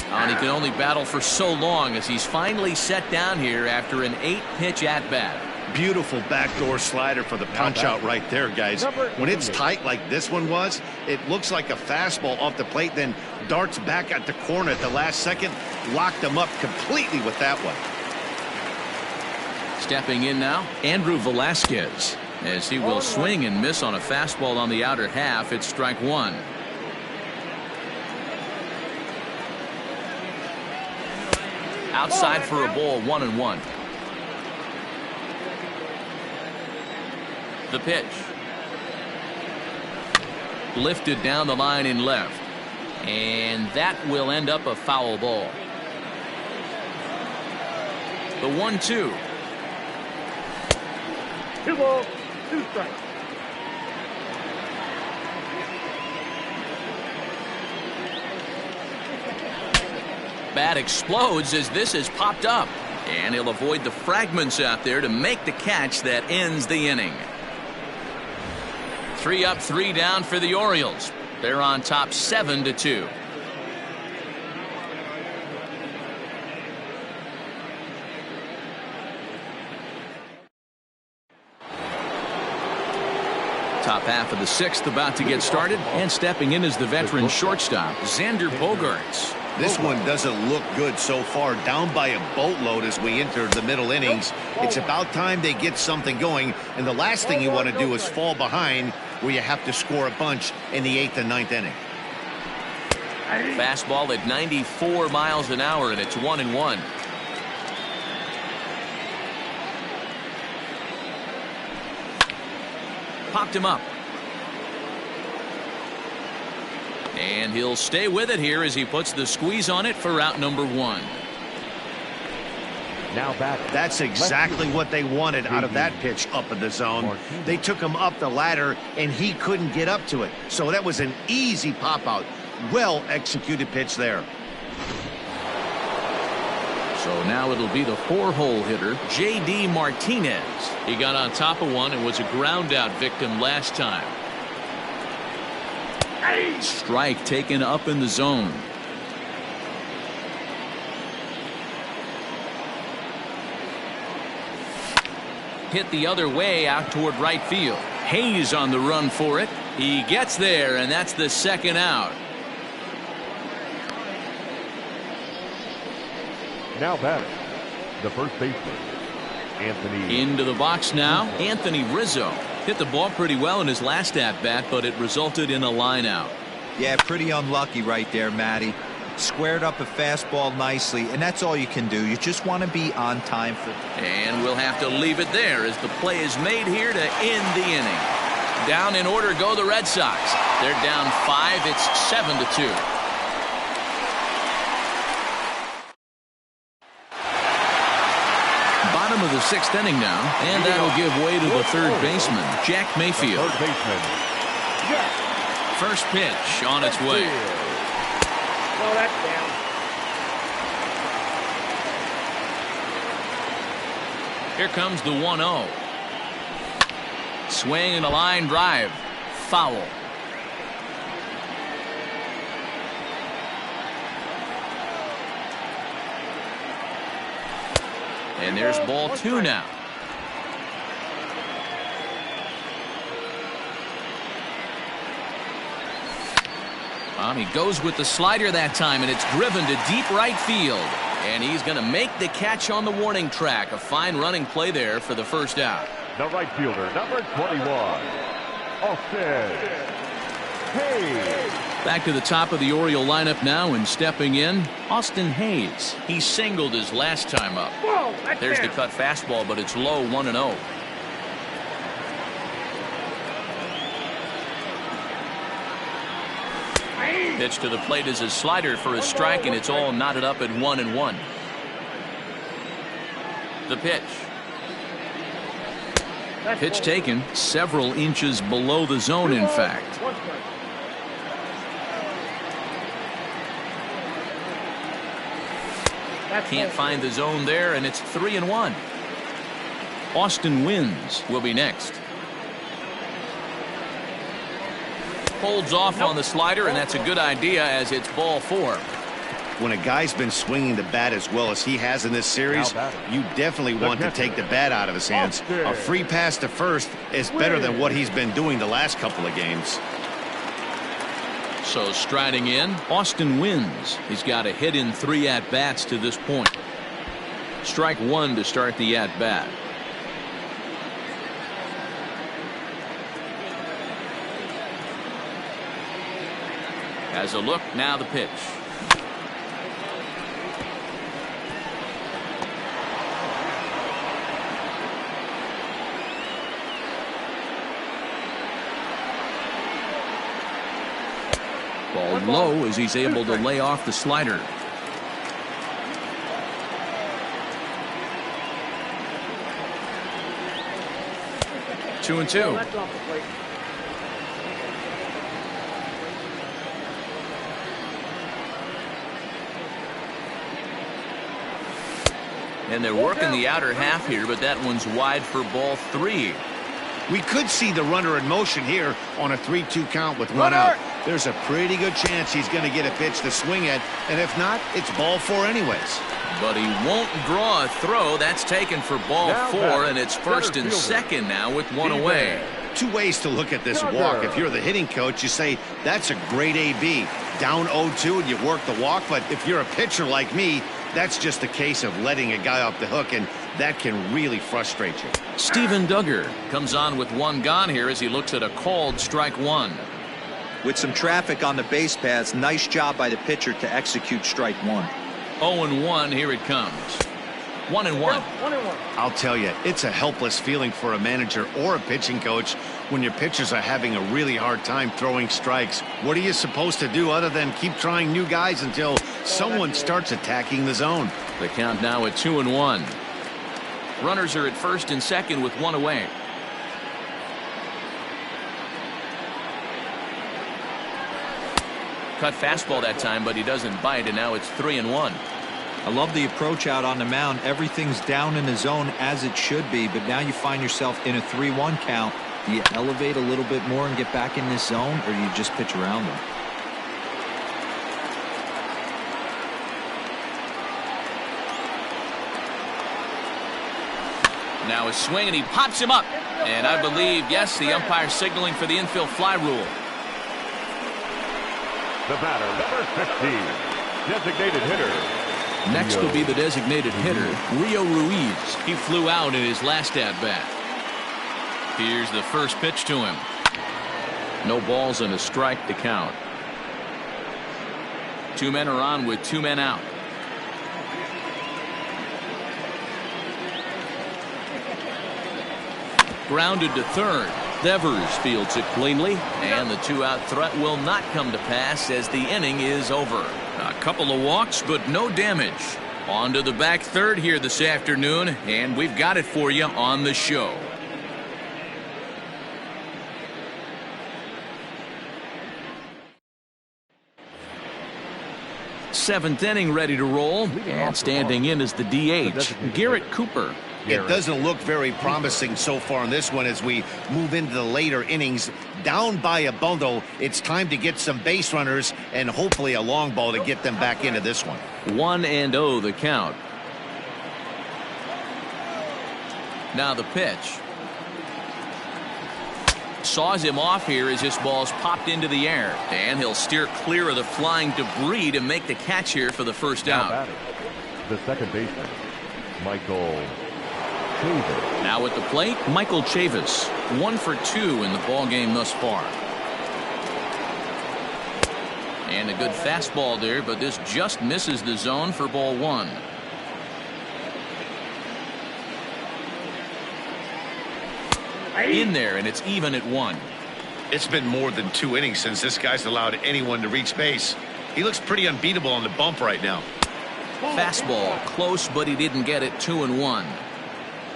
And he can only battle for so long as he's finally set down here after an 8-pitch at-bat. Beautiful backdoor slider for the punch out right there, guys. When it's tight like this one was, it looks like a fastball off the plate, then darts back at the corner at the last second. Locked him up completely with that one. Stepping in now, Andrew Velasquez, as he will swing and miss on a fastball on the outer half. It's strike 1. Outside for a ball, 1-1. The pitch. Lifted down the line in left. And that will end up a foul ball. The 1-2. 2 balls, 2 strikes. Bat explodes as this is popped up. And he'll avoid the fragments out there to make the catch that ends the inning. 3 up, 3 down for the Orioles. They're on top 7-2. Top half of the sixth about to get started, and stepping in is the veteran shortstop, Xander Bogaerts. This one doesn't look good so far, down by a boatload as we enter the middle innings. It's about time they get something going, and the last thing you want to do is fall behind where you have to score a bunch in the 8th and 9th inning. Fastball at 94 miles an hour, and it's 1-1. Popped him up. And he'll stay with it here as he puts the squeeze on it for out number 1. Now back. That's exactly what they wanted out of that pitch up in the zone. They took him up the ladder, and he couldn't get up to it. So that was an easy pop-out. Well-executed pitch there. So now it'll be the 4-hole hitter, J.D. Martinez. He got on top of one and was a ground-out victim last time. Strike taken up in the zone. Hit the other way out toward right field. Hayes on the run for it. He gets there, and that's the second out. Now batting, the first baseman, Anthony. Into the box now, Anthony Rizzo. Hit the ball pretty well in his last at-bat, but it resulted in a line out. Yeah, pretty unlucky right there, Matty. Squared up a fastball nicely, and that's all you can do. You just want to be on time for. And we'll have to leave it there as the play is made here to end the inning. Down in order go the Red Sox. They're down 5. It's 7-2. Bottom of the 6th inning now, and that'll give way to the third baseman, Jack Mayfield. Third baseman. First pitch on its way. Oh, that's down. Here comes the 1-0. Swing and a line drive. Foul. And there's ball 2 now. He goes with the slider that time, and it's driven to deep right field. And he's going to make the catch on the warning track. A fine running play there for the first out. The right fielder, number 21, Austin Hayes. Back to the top of the Oriole lineup now, and stepping in, Austin Hayes. He singled his last time up. Whoa, There's the down. cut fastball, but it's low, 1-0. Pitch to the plate is a slider for a strike, and it's all knotted up at 1-1. The pitch. Pitch taken several inches below the zone, in fact. Can't find the zone there, and it's 3-1. Austin Wynns will be next. Holds off on the slider, and that's a good idea as it's ball 4. When a guy's been swinging the bat as well as he has in this series, you definitely want to take the bat out of his hands. A free pass to first is better than what he's been doing the last couple of games. So striding in, Austin Wynns. He's got a hit in 3 at-bats to this point. Strike 1 to start the at-bat. Has a look, now the pitch. Ball low as he's able to lay off the slider. Two and 2. That's off the plate. And they're working the outer half here, but that one's wide for ball 3. We could see the runner in motion here on a 3-2 count with 1 out. There's a pretty good chance he's going to get a pitch to swing at, and if not, it's ball 4 anyways. But he won't draw a throw. That's taken for ball 4, and it's first and second now with 1 away. Two ways to look at this walk. If you're the hitting coach, you say, that's a great AB. Down 0-2 and you work the walk. But if you're a pitcher like me, that's just a case of letting a guy off the hook, and that can really frustrate you. Steven Duggar comes on with one gone here as he looks at a called strike one. With some traffic on the base paths, nice job by the pitcher to execute strike one. 0-1, here it comes. 1-1. I'll tell you, it's a helpless feeling for a manager or a pitching coach when your pitchers are having a really hard time throwing strikes. What are you supposed to do other than keep trying new guys until someone starts attacking the zone? The count now at 2-1. Runners are at first and second with one away. Cut fastball that time, but he doesn't bite, and now it's 3-1. I love the approach out on the mound. Everything's down in the zone as it should be, but now you find yourself in a 3-1 count. Do you elevate a little bit more and get back in this zone, or do you just pitch around them? Now a swing, and he pops him up. And I believe, yes, the umpire signaling for the infield fly rule. The batter, number 15, designated hitter. Next will be the designated hitter, Rio Ruiz. He flew out in his last at-bat. Here's the first pitch to him. No balls and a strike to count. Two men are on with two men out. Grounded to third. Devers fields it cleanly, and the two-out threat will not come to pass as the inning is over. A couple of walks, but no damage. On to the back third here this afternoon, and we've got it for you on the show. Seventh inning ready to roll, and standing in is the DH, Garrett Cooper. It doesn't look very promising so far in this one as we move into the later innings. Down by a bundle, it's time to get some base runners and hopefully a long ball to get them back into this one. 1-0 the count. Now the pitch. Saws him off here as this ball's popped into the air, and he'll steer clear of the flying debris to make the catch here for the first out. The second baseman, Michael. Now at the plate, Michael Chavis. 1 for 2 in the ball game thus far. And a good fastball there, but this just misses the zone for ball one. In there, and it's even at 1. It's been more than 2 innings since this guy's allowed anyone to reach base. He looks pretty unbeatable on the bump right now. Fastball close, but he didn't get it. 2-1.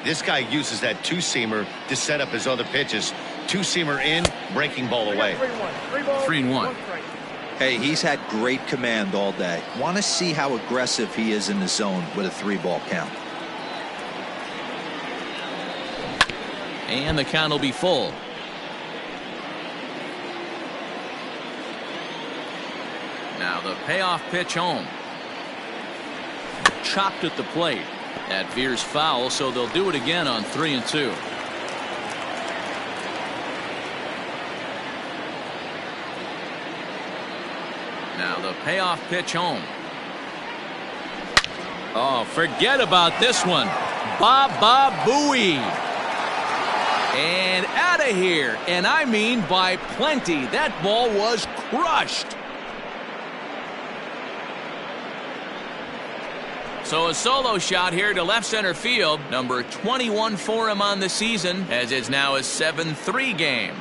This guy uses that two-seamer to set up his other pitches. Two-seamer in, breaking ball away. 3-1. Hey, he's had great command all day. Want to see how aggressive he is in the zone with a 3-ball count. And the count will be full. Now the payoff pitch home. Chopped at the plate. That veers foul, so they'll do it again on 3-2. Now the payoff pitch home. Oh, forget about this one. Baba Booey. And out of here. And I mean by plenty. That ball was crushed. So a solo shot here to left center field. Number 21 for him on the season, as it's now a 7-3 game.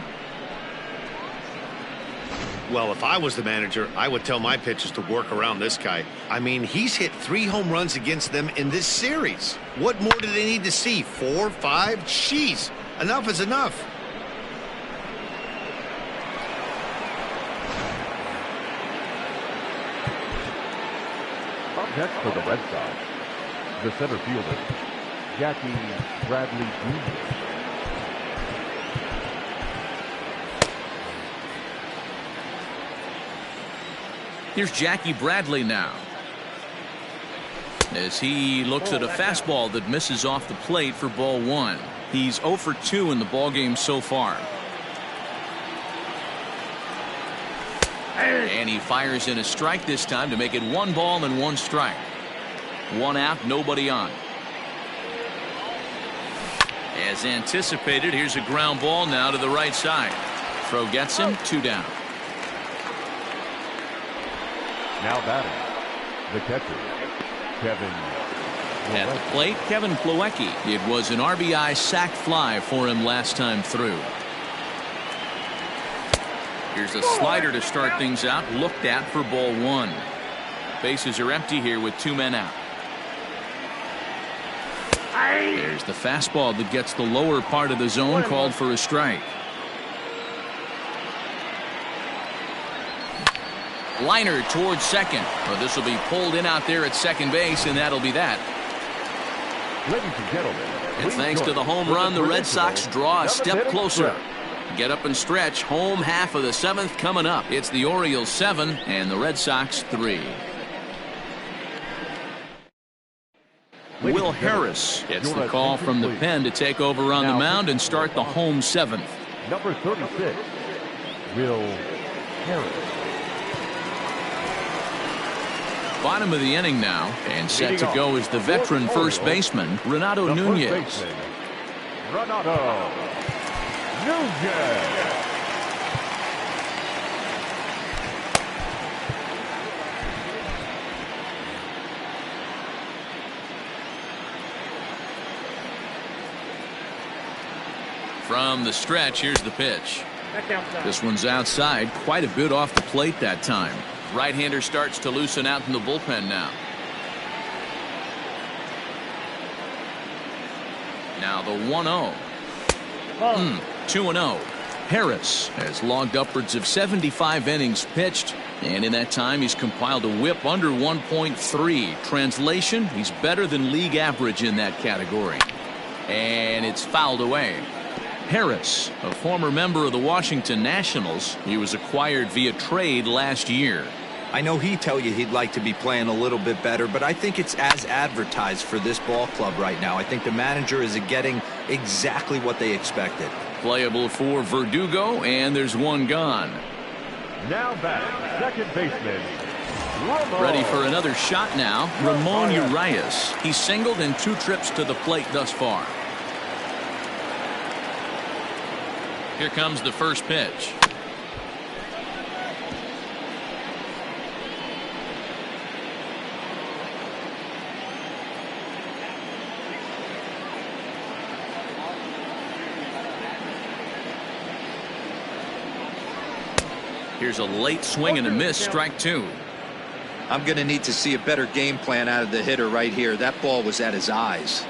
Well, if I was the manager, I would tell my pitchers to work around this guy. I mean, he's hit 3 home runs against them in this series. What more do they need to see? 4, 5? Jeez, enough is enough. Up next for the Red Sox, the center fielder, Jackie Bradley Jr. Here's Jackie Bradley now, as he looks at a fastball that misses off the plate for ball one. He's 0 for 2 in the ball game so far. And he fires in a strike this time to make it 1 ball and 1 strike. 1 out, nobody on. As anticipated, here's a ground ball now to the right side. Throw gets him, 2 down. Now batting, the catcher, Kevin. At the plate, Kevin Plawecki. It was an RBI sac fly for him last time through. Here's a slider to start things out, looked at for ball 1. Bases are empty here with 2 men out. There's the fastball that gets the lower part of the zone, called for a strike. Liner towards second. Well, this will be pulled in out there at second base, and that'll be that. Ladies and gentlemen, And thanks to the home run, the Red Sox draw a step closer. Get up and stretch. Home half of the 7th coming up. It's the Orioles 7 and the Red Sox 3. Will Harris gets the call from the pen to take over on the mound and start the home 7th. Number 36, Will Harris. Bottom of the inning now, and set to go is the veteran first baseman, Renato Nunez. Renato Nunez. From the stretch, here's the pitch. This one's outside, quite a bit off the plate that time. Right-hander starts to loosen out in the bullpen now. Now the 1-0. 2-0. Harris has logged upwards of 75 innings pitched, and in that time he's compiled a whip under 1.3. Translation, he's better than league average in that category. And it's fouled away. Harris, a former member of the Washington Nationals, he was acquired via trade last year. I know he'd tell you he'd like to be playing a little bit better, but I think it's as advertised for this ball club right now. I think the manager is getting exactly what they expected. Playable for Verdugo, and there's 1 gone. Now back, second baseman, Ramon. Ready for another shot now, Ramon Urias. He's singled in 2 trips to the plate thus far. Here comes the first pitch. Here's a late swing and a miss, strike 2. I'm going to need to see a better game plan out of the hitter right here. That ball was at his eyes.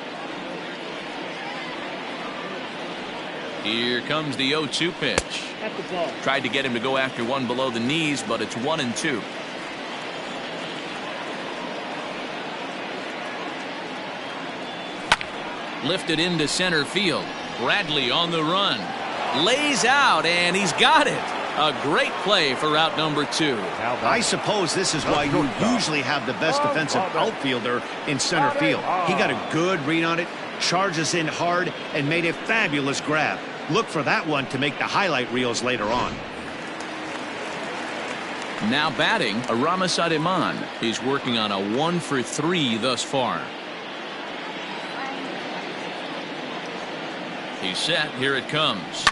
Here comes the 0-2 pitch. Tried to get him to go after one below the knees, but it's 1-2. Lifted into center field. Bradley on the run. Lays out, and he's got it. A great play for out number 2. I suppose this is why you usually have the best defensive outfielder in center field. He got a good read on it, charges in hard, and made a fabulous grab. Look for that one to make the highlight reels later on. Now batting, Aramis Ademan. He's working on a 1-for-3 thus far. He's set. Here it comes.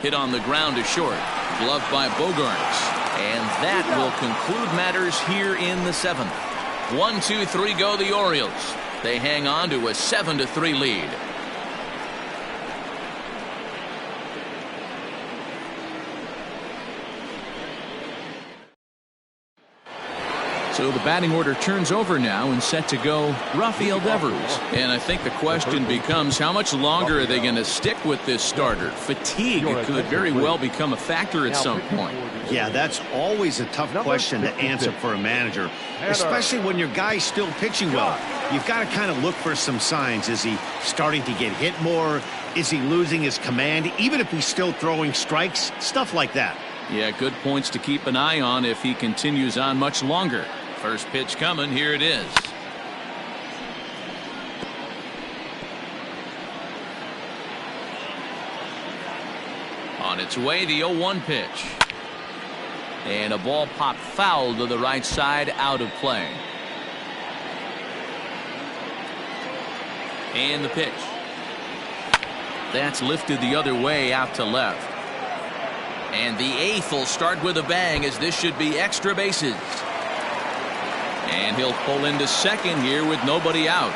Hit on the ground to short. Gloved by Bogarts. And that will conclude matters here in the 7th. 1-2-3 go the Orioles. They hang on to a 7-3 lead. So the batting order turns over now, and set to go Rafael Devers. And I think the question becomes, how much longer are they going to stick with this starter? Fatigue could very well become a factor at some point. Yeah, that's always a tough question to answer for a manager, especially when your guy's still pitching well. You've got to kind of look for some signs. Is he starting to get hit more? Is he losing his command, even if he's still throwing strikes? Stuff like that. Yeah, good points to keep an eye on if he continues on much longer. First pitch coming. Here it is. On its way, the 0-1 pitch. And a ball popped foul to the right side, out of play. And the pitch. That's lifted the other way, out to left. And the eighth will start with a bang, as this should be extra bases. And he'll pull into second here with nobody out.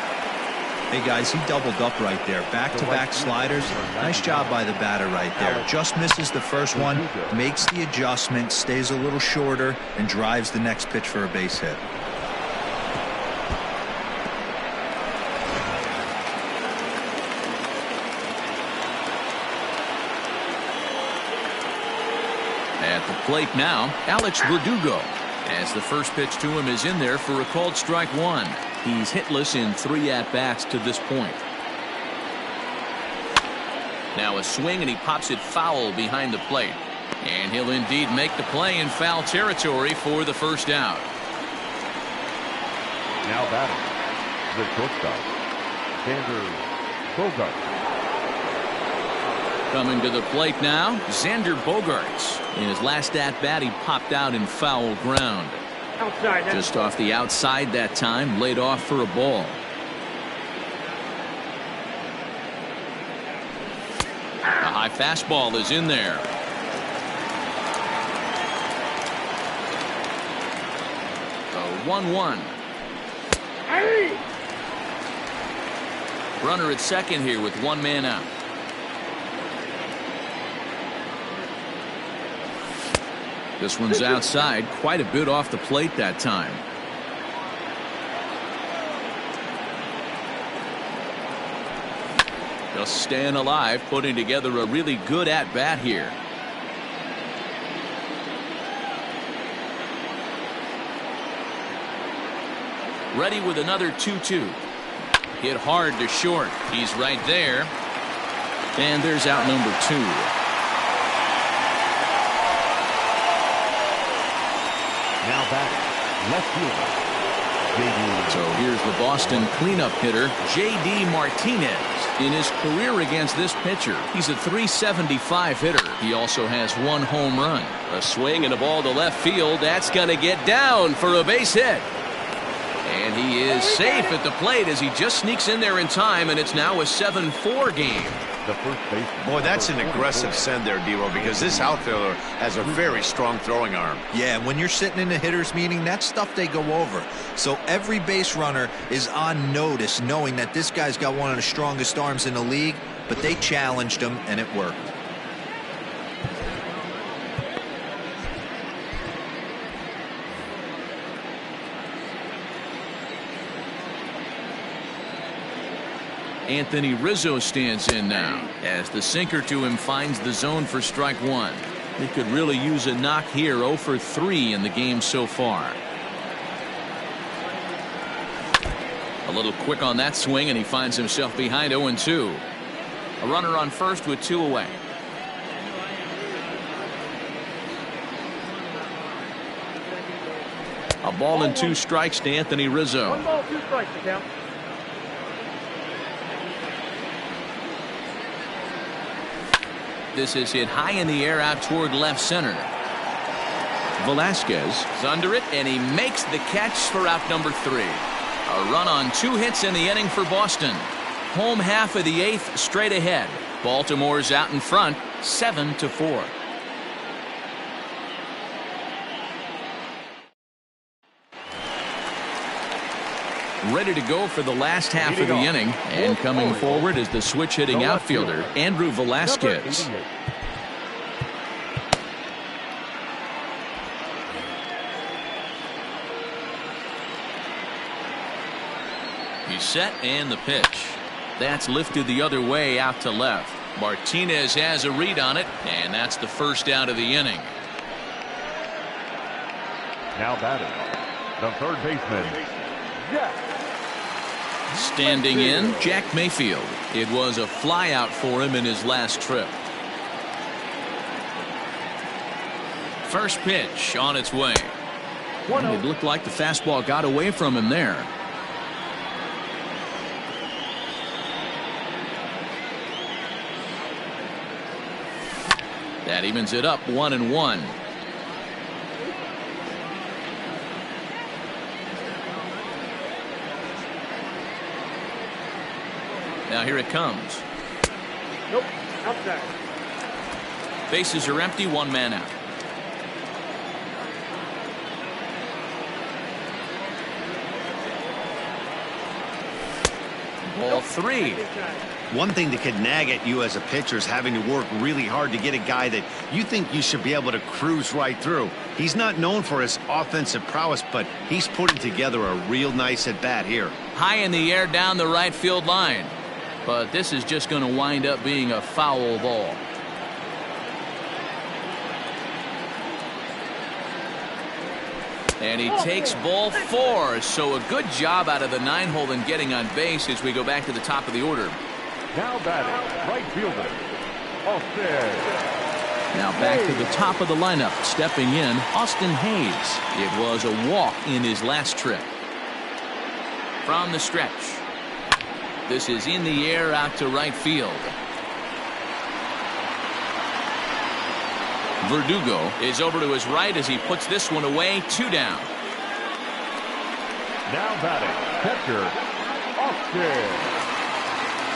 Hey guys, he doubled up right there. Back-to-back sliders. Nice job by the batter right there. Just misses the first one, makes the adjustment, stays a little shorter, and drives the next pitch for a base hit. At the plate now, Alex Verdugo, as the first pitch to him is in there for a called strike one. He's hitless in 3 at-bats to this point. Now a swing, and he pops it foul behind the plate. And he'll indeed make the play in foul territory for the first out. Now batting, the shortstop, Xander Bogaerts. Coming to the plate now, Xander Bogaerts. In his last at-bat, he popped out in foul ground. Outside. Just off the outside that time, laid off for a ball. A high fastball is in there. A 1-1. Hey! Runner at second here with one man out. This one's outside, quite a bit off the plate that time. Just staying alive, putting together a really good at-bat here. Ready with another 2-2. Hit hard to short. He's right there. And there's out number 2. Now batting, left fielder, So here's the Boston cleanup hitter, J.D. Martinez. In his career against this pitcher, he's a .375 hitter. He also has 1 home run. A swing and a ball to left field. That's going to get down for a base hit. And he is safe at the plate as he just sneaks in there in time, and it's now a 7-4 game. the first baseman. Boy, that's an aggressive send there, Dero, because this outfielder has a very strong throwing arm. Yeah, and when you're sitting in a hitter's meeting, that's stuff they go over. So every base runner is on notice, knowing that this guy's got one of the strongest arms in the league, but they challenged him, and it worked. Anthony Rizzo stands in now as the sinker to him finds the zone for strike one. He could really use a knock here. 0 for 3 in the game so far. A little quick on that swing, and he finds himself behind 0-2. A runner on first with 2 away. A ball and 2 strikes to Anthony Rizzo. 1 ball, 2 strikes to count. This is hit high in the air out toward left center. Velasquez is under it, and he makes the catch for out number 3. A run on 2 hits in the inning for Boston. Home half of the 8th straight ahead. Baltimore's out in front 7-4. Ready to go for the last half of the inning, and coming forward is the switch hitting outfielder Andrew Velasquez. He's set, and the pitch. That's lifted the other way out to left. Martinez has a read on it, and that's the first out of the inning. Now batting, the third baseman, Jack. Standing in, Jack Mayfield. It was a flyout for him in his last trip. First pitch on its way. It looked like the fastball got away from him there. That evens it up 1-1. Now here it comes. Nope. Outside. Bases are empty, one man out. Ball 3. One thing that could nag at you as a pitcher is having to work really hard to get a guy that you think you should be able to cruise right through. He's not known for his offensive prowess, but he's putting together a real nice at-bat here. High in the air down the right field line. But this is just going to wind up being a foul ball. And he takes ball 4. So a good job out of the 9-hole in getting on base as we go back to the top of the order. Now batting, right fielder, Austin. Now back to the top of the lineup. Stepping in, Austin Hayes. It was a walk in his last trip. From the stretch. This is in the air out to right field. Verdugo is over to his right as he puts this one away. 2 down. Now batting, catcher, Austin.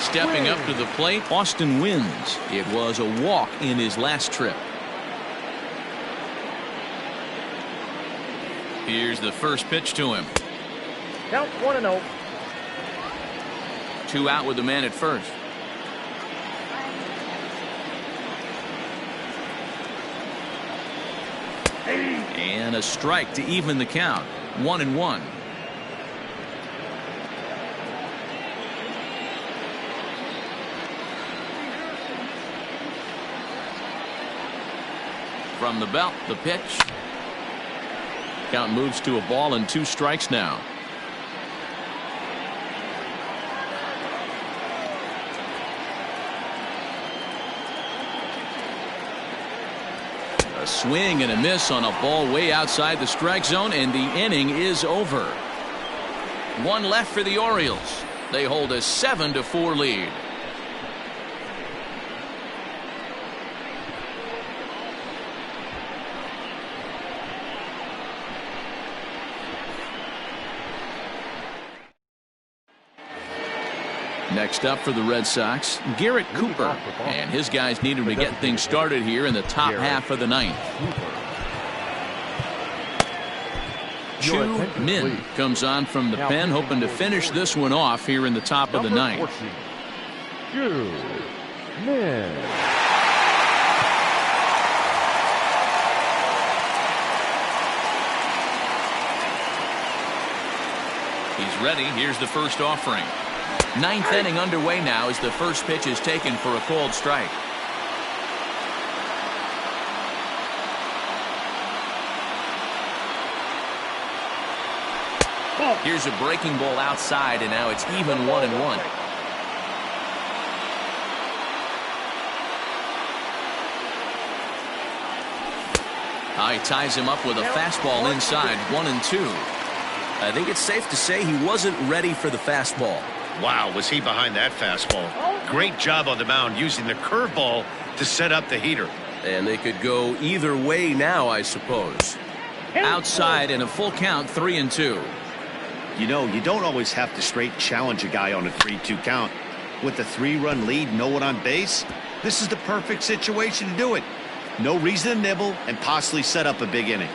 Stepping up to the plate, Austin wins. It was a walk in his last trip. Here's the first pitch to him. Count 1-0. 2 out with the man at first. And a strike to even the count. 1-1. From the belt, the pitch. Count moves to a ball and 2 strikes now. A swing and a miss on a ball way outside the strike zone, and the inning is over. 1 left for the Orioles. They hold a 7-4 lead. Next up for the Red Sox, Garrett Cooper, and his guys need him to get things started here in the top half of the 9th. Chu Min comes on from the pen, hoping to finish this one off here in the top of the 9th. Chu Min. He's ready. Here's the first offering. 9th inning underway now as the first pitch is taken for a called strike. Here's a breaking ball outside, and now it's even 1-1. He ties him up with a fastball inside. 1-2. I think it's safe to say he wasn't ready for the fastball. Wow, was he behind that fastball. Great job on the mound using the curveball to set up the heater. And they could go either way now, I suppose. Outside and a full count, 3-2. You know, you don't always have to straight challenge a guy on a 3-2 count. With the 3-run lead, no one on base, this is the perfect situation to do it. No reason to nibble and possibly set up a big inning.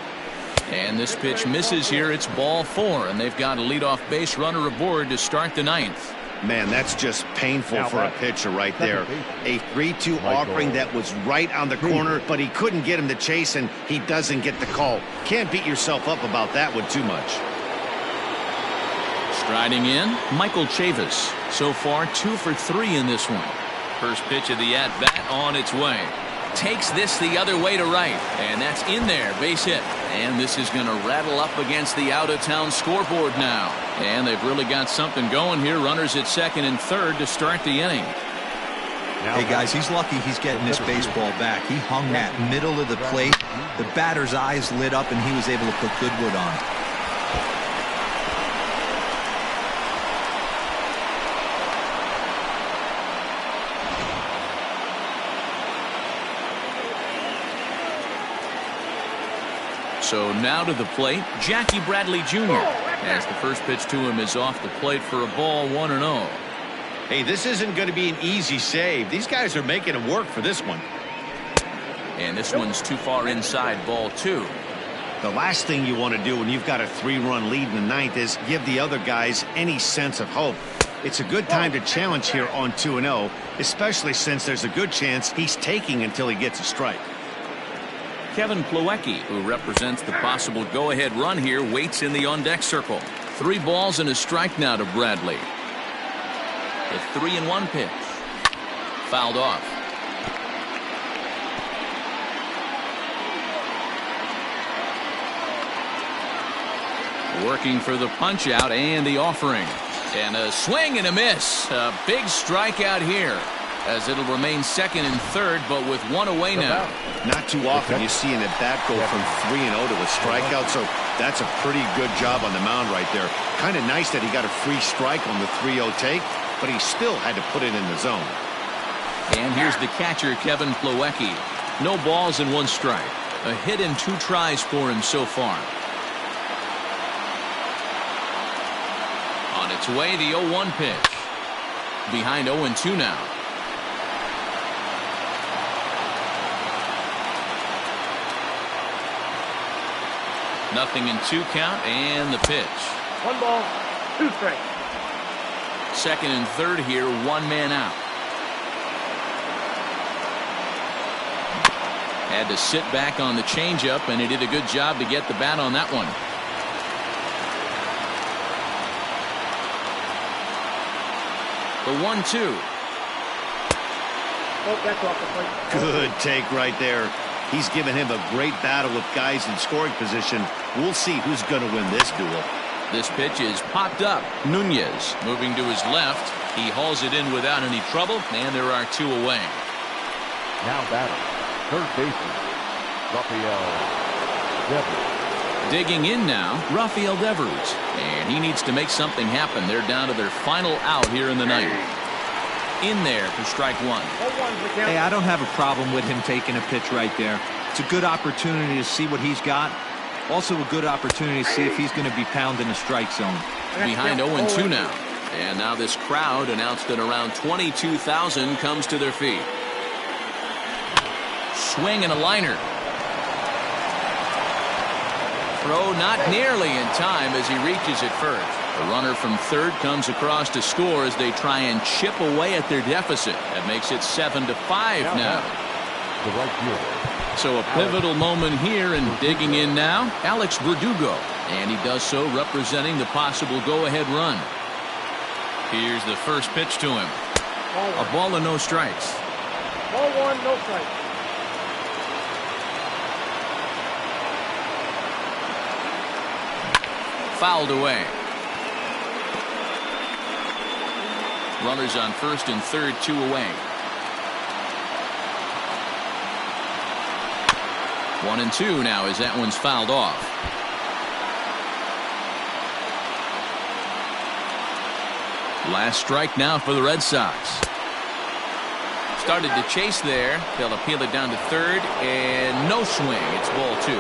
And this pitch misses here. It's ball 4, and they've got a leadoff base runner aboard to start the 9th. Man, that's just painful for a pitcher right there. A 3-2 offering that was right on the corner, but he couldn't get him to chase, and he doesn't get the call. Can't beat yourself up about that one too much. Striding in, Michael Chavis. So far, 2 for 3 in this one. First pitch of the at-bat on its way. Takes this the other way to right, and that's in there, base hit. And this is going to rattle up against the out-of-town scoreboard now. And they've really got something going here. Runners at second and third to start the inning. Hey, guys, he's lucky he's getting this baseball back. He hung that middle of the plate. The batter's eyes lit up, and he was able to put good wood on. So now to the plate, Jackie Bradley Jr. as the first pitch to him is off the plate for a ball. 1-0. Hey, this isn't going to be an easy save. These guys are making it work for this one. And this one's too far inside, ball 2. The last thing you want to do when you've got a 3-run lead in the ninth is give the other guys any sense of hope. It's a good time to challenge here on 2-0, especially since there's a good chance he's taking until he gets a strike. Kevin Plawecki, who represents the possible go-ahead run here, waits in the on-deck circle. 3 balls and a strike now to Bradley. The 3-1 pitch. Fouled off. Working for the punch-out and the offering. And a swing and a miss. A big strikeout here, as it'll remain second and third, but with 1 away now. Not too often you see an at-bat go from 3-0 to a strikeout, so that's a pretty good job on the mound right there. Kind of nice that he got a free strike on the 3-0 take, but he still had to put it in the zone. And here's the catcher, Kevin Plawecki. No balls and 1 strike. A hit and 2 tries for him so far. On its way, the 0-1 pitch. Behind 0-2 now. Nothing in 2 count, and the pitch. 1 ball, 2 strikes. Second and third here, 1 man out. Had to sit back on the changeup, and he did a good job to get the bat on that one. The 1-2. Oh, that's off the plate. Good take right there. He's given him a great battle with guys in scoring position. We'll see who's going to win this duel. This pitch is popped up. Nunez moving to his left. He hauls it in without any trouble, and there are 2 away. Now batting, third baseman, Rafael Devers. Digging in now, Rafael Devers. And he needs to make something happen. They're down to their final out here in the ninth. In there for strike 1. Hey, I don't have a problem with him taking a pitch right there. It's a good opportunity to see what he's got. Also a good opportunity to see if he's going to be pounding the strike zone. Behind 0-2 now. And now this crowd, announced at around 22,000, comes to their feet. Swing and a liner. Throw not nearly in time as he reaches it first. The runner from third comes across to score as they try and chip away at their deficit. That makes it 7-5 now. The right fielder. So a pivotal moment here, and digging in now, Alex Verdugo. And he does so representing the possible go-ahead run. Here's the first pitch to him. A ball and no strikes. Ball 1, no strikes. Fouled away. Runners on first and third, 2 away. 1-2 now as that one's fouled off. Last strike now for the Red Sox. Started to chase there. They'll appeal it down to third, and no swing. It's ball 2.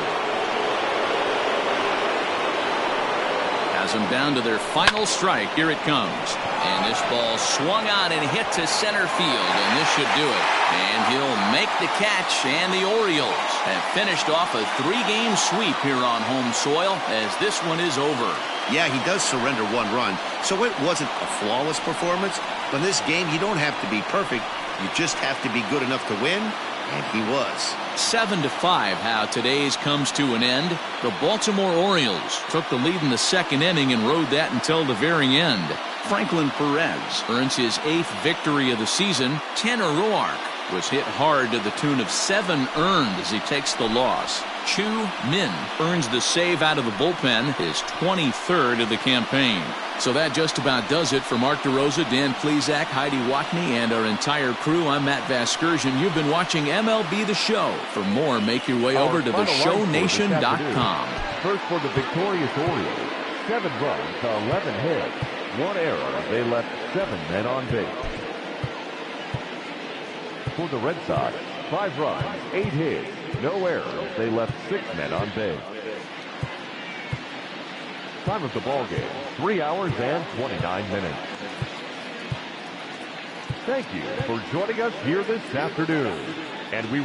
Has them down to their final strike. Here it comes. And this ball swung on and hit to center field, and this should do it. And he'll make the catch, and the Orioles have finished off a 3-game sweep here on home soil as this one is over. Yeah, he does surrender 1 run, so it wasn't a flawless performance. But in this game, you don't have to be perfect. You just have to be good enough to win, and he was. 7-5 how today's comes to an end. The Baltimore Orioles took the lead in the second inning and rode that until the very end. Franklin Perez earns his 8th victory of the season. Tanner Roark was hit hard to the tune of 7 earned as he takes the loss. Chu Min earns the save out of the bullpen, his 23rd of the campaign. So that just about does it for Mark DeRosa, Dan Plesac, Heidi Watney, and our entire crew. I'm Matt Vasgersian. You've been watching MLB The Show. For more, make your way over to theshownation.com. First for the victorious Orioles, 7 runs to 11 hits, 1 error. They left 7 men on base. For the Red Sox, 5 runs, 8 hits, no errors. They left 6 men on base. Time of the ball game, 3 hours and 29 minutes. Thank you for joining us here this afternoon. And we